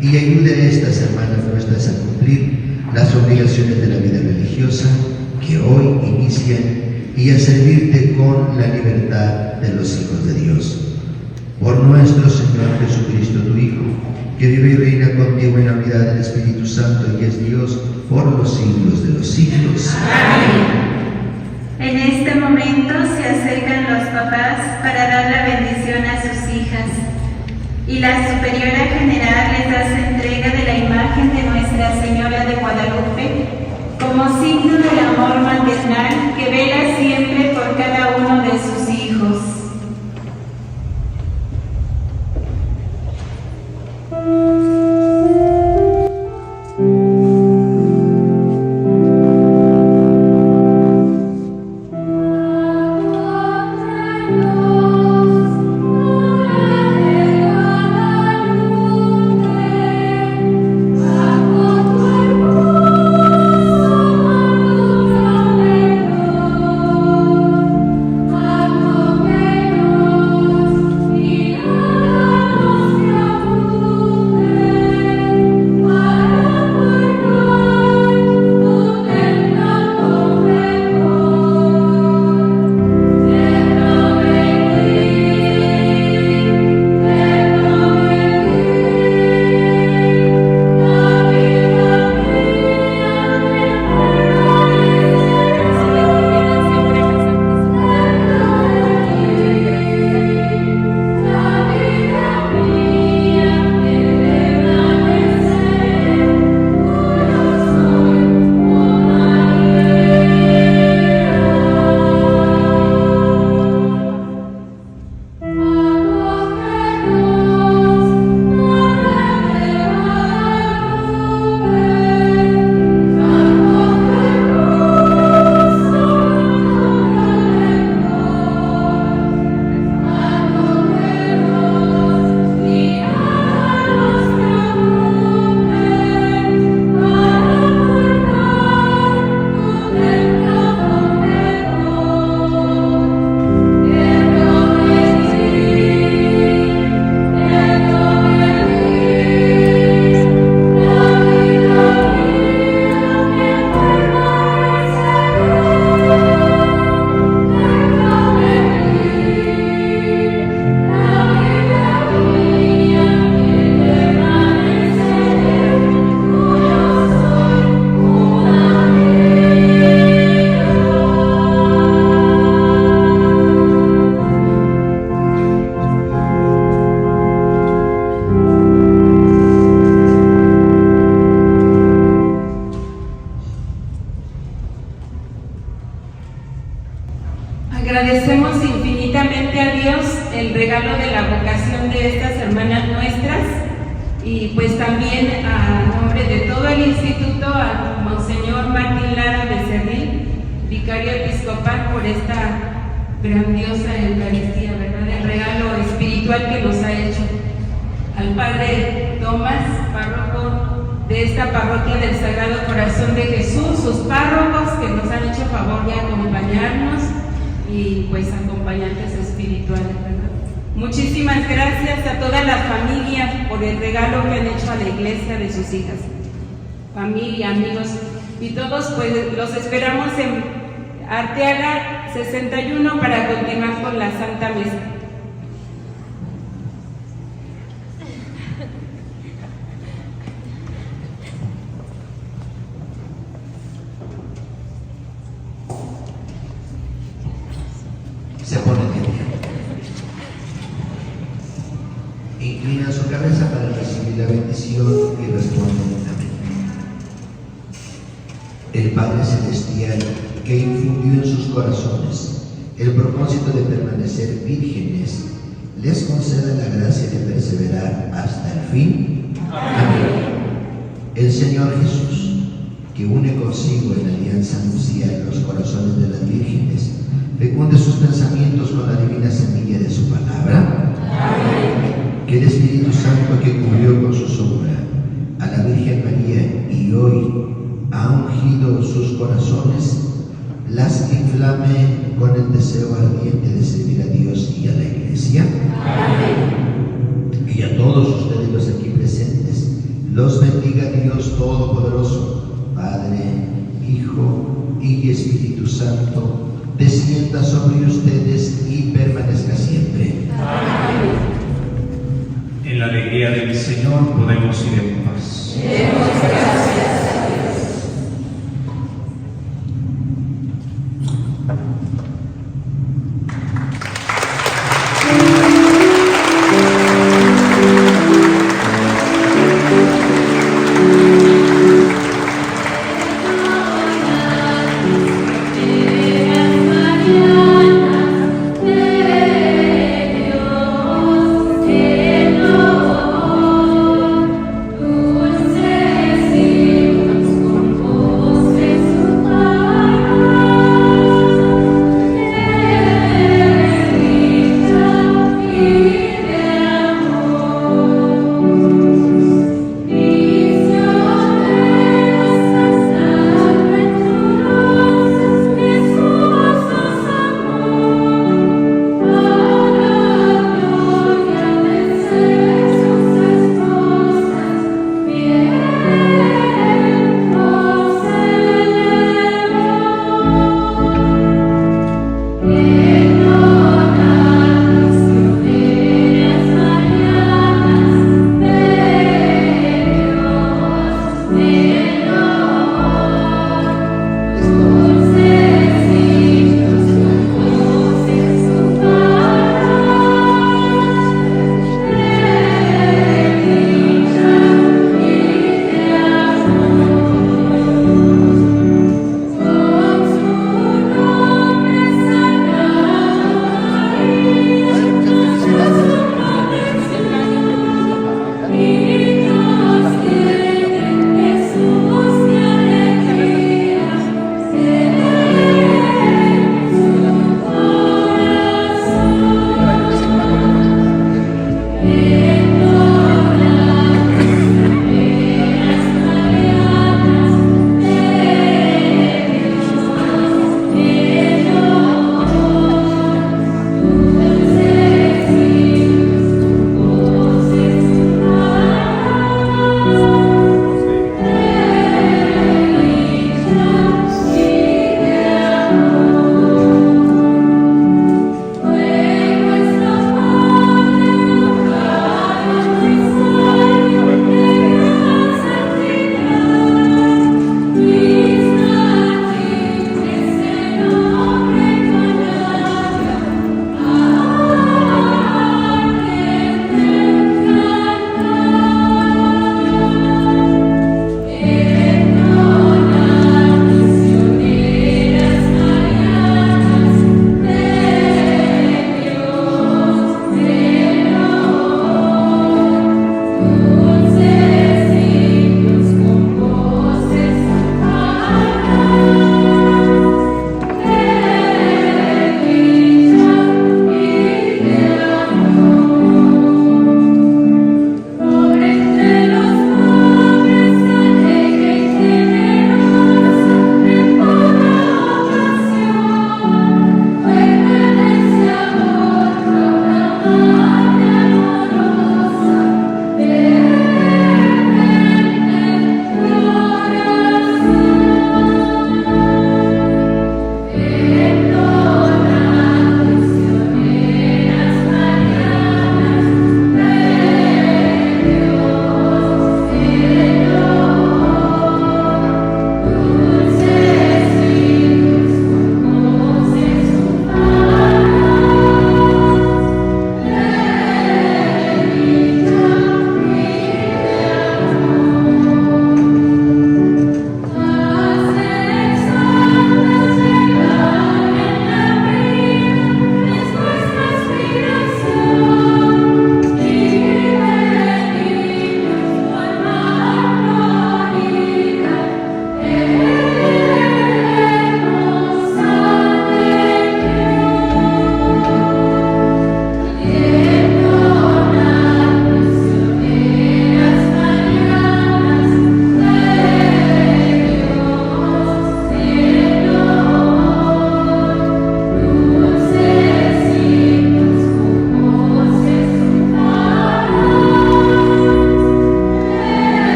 y ayude a estas hermanas nuestras a cumplir las obligaciones de la vida religiosa que hoy inician y a servirte con la libertad de los hijos de Dios. Por nuestro Señor Jesucristo, tu Hijo, que vive y reina contigo en la unidad del Espíritu Santo y es Dios por los siglos de los siglos. Amén. En este momento se acercan los papás para dar la bendición a sus hijas y la superiora general les hace entrega de la imagen de Nuestra Señora de Guadalupe como signo del amor maternal que vela siempre por cada uno de sus hijos. Agradecemos infinitamente a Dios el regalo de la vocación de estas hermanas nuestras y pues también a nombre de todo el instituto a Monseñor Martín Lara Becerril, vicario episcopal, por esta grandiosa Eucaristía, ¿verdad? El regalo espiritual que nos ha hecho. Al Padre Tomás, párroco de esta parroquia del Sagrado Corazón de Jesús, sus párrocos que nos han hecho favor de acompañarnos y pues acompañantes espirituales, ¿verdad? Muchísimas gracias a todas las familias por el regalo que han hecho a la iglesia de sus hijas. Familia, amigos y todos, pues los esperamos en Arteaga 61 para continuar con la Santa Misa. Se pone de pie. Inclina su cabeza para recibir la bendición y responde amén. El Padre Celestial, que infundió en sus corazones el propósito de permanecer vírgenes, les conceda la gracia de perseverar hasta el fin. Amén. El Señor Jesús, que une consigo en alianza nupcial los corazones de las vírgenes, fecunde sus pensamientos con la divina semilla de su palabra. Amén. Que el Espíritu Santo, que cubrió con su sombra a la Virgen María y hoy ha ungido sus corazones, las inflame con el deseo ardiente de servir a Dios y a la Iglesia. Amén. los aquí presentes, los bendiga Dios Todopoderoso, Padre, Hijo y Espíritu Santo, descienda sobre ustedes y permanezca siempre. Amén. En la alegría del Señor podemos ir en paz. Dulce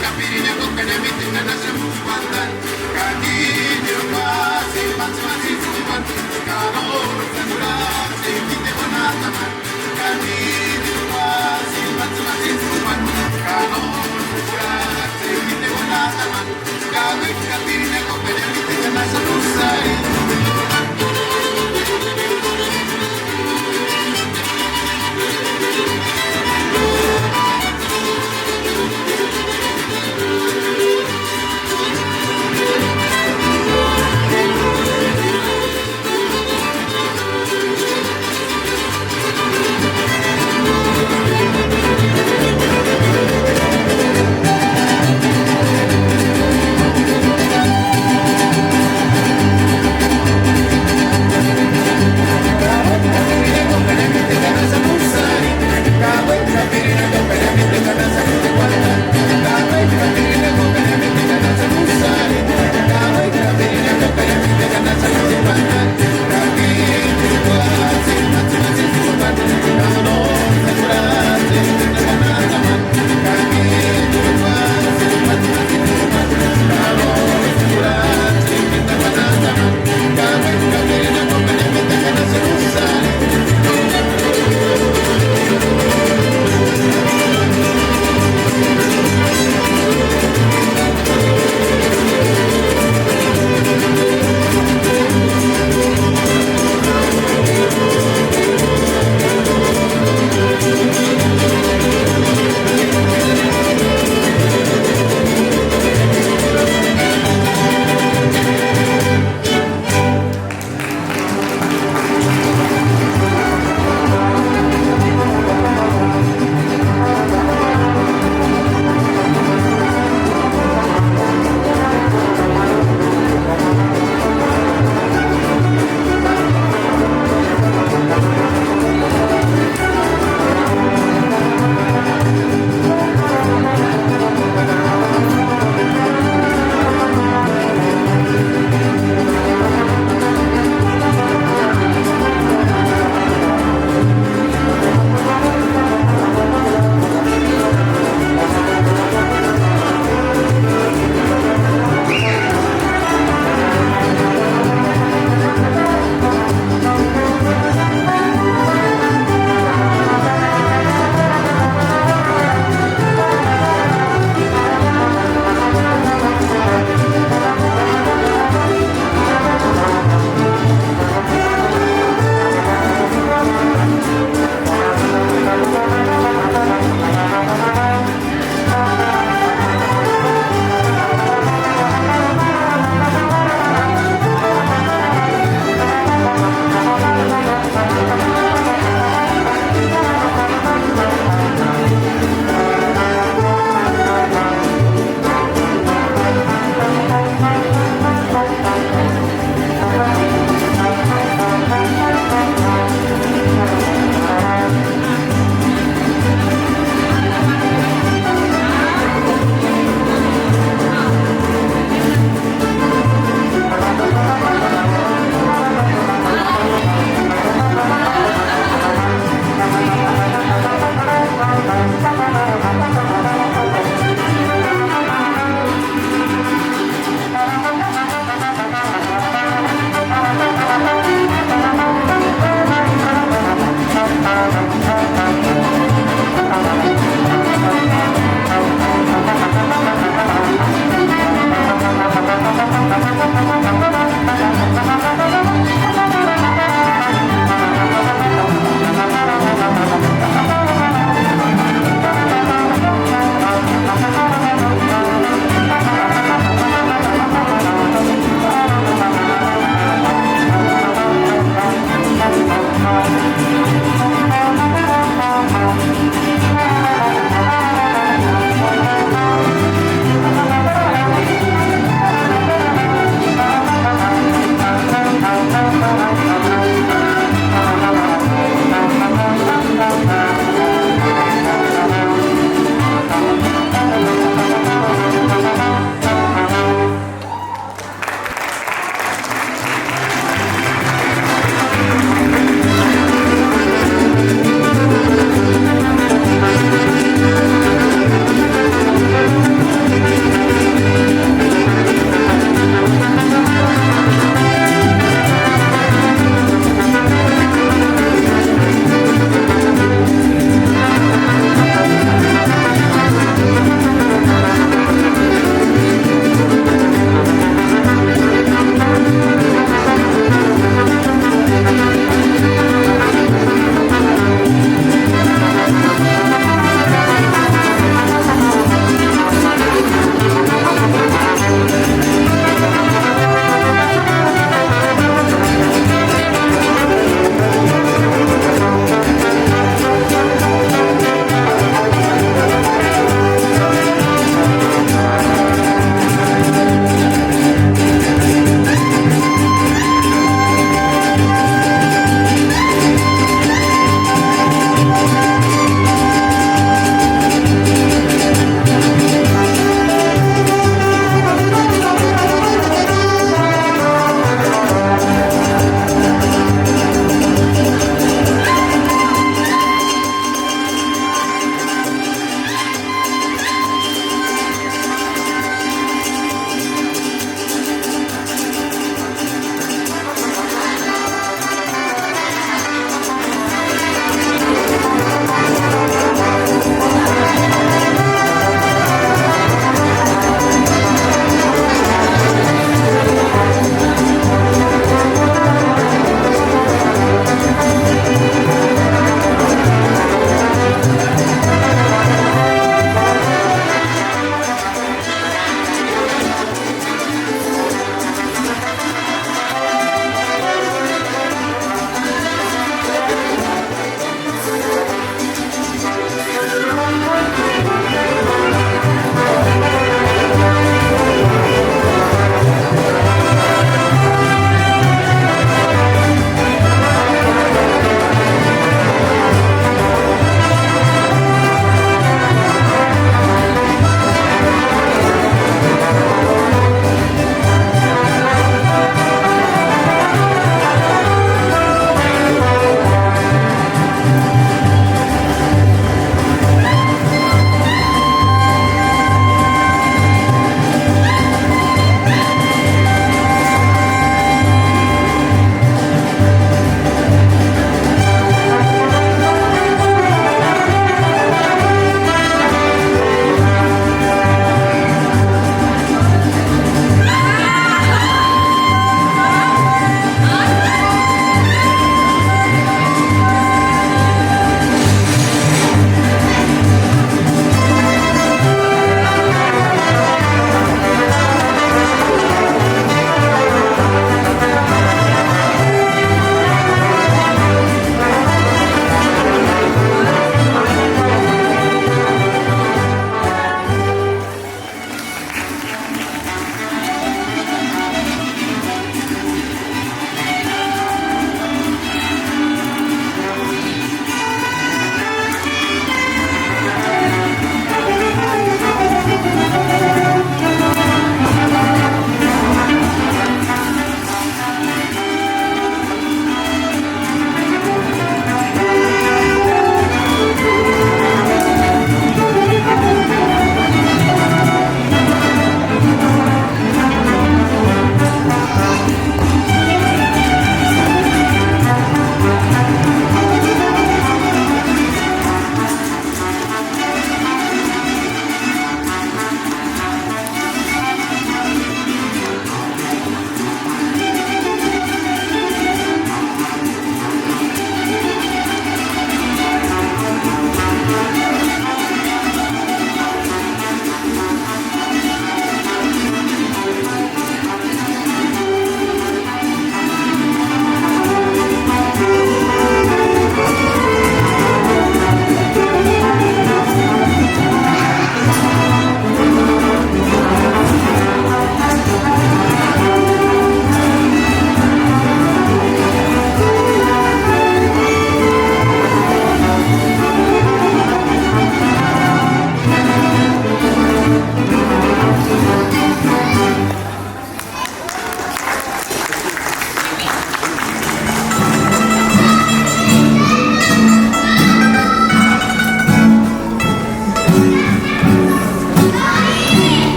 Kapirina kokana mitina na samukwanda Kani nirupasi, matsi matsi, matsi, matsi, matsi,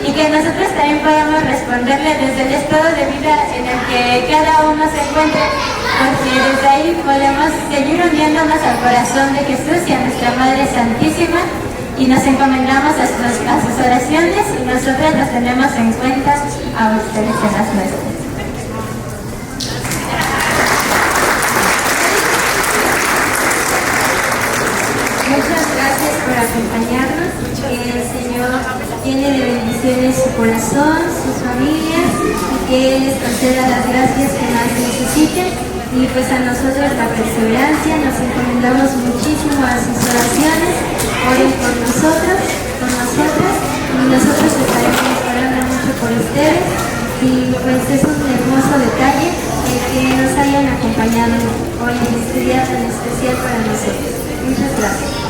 y que nosotros también podamos responderle desde el estado de vida en el que cada uno se encuentre, porque desde ahí podemos seguir uniéndonos al corazón de Jesús y a nuestra Madre Santísima, y nos encomendamos a sus oraciones, y nosotros las tenemos en cuenta a ustedes en las nuestras. Muchas gracias por acompañarnos. Que el Señor llene de bendiciones su corazón, sus familias, y que Él les conceda las gracias que más necesiten. Y pues a nosotros la perseverancia, nos encomendamos muchísimo a sus oraciones. Oren por nosotros, por nosotras, y nosotros estaremos orando mucho por ustedes. Y pues es un hermoso detalle el que nos hayan acompañado hoy en este día tan especial para nosotros. Muchas gracias.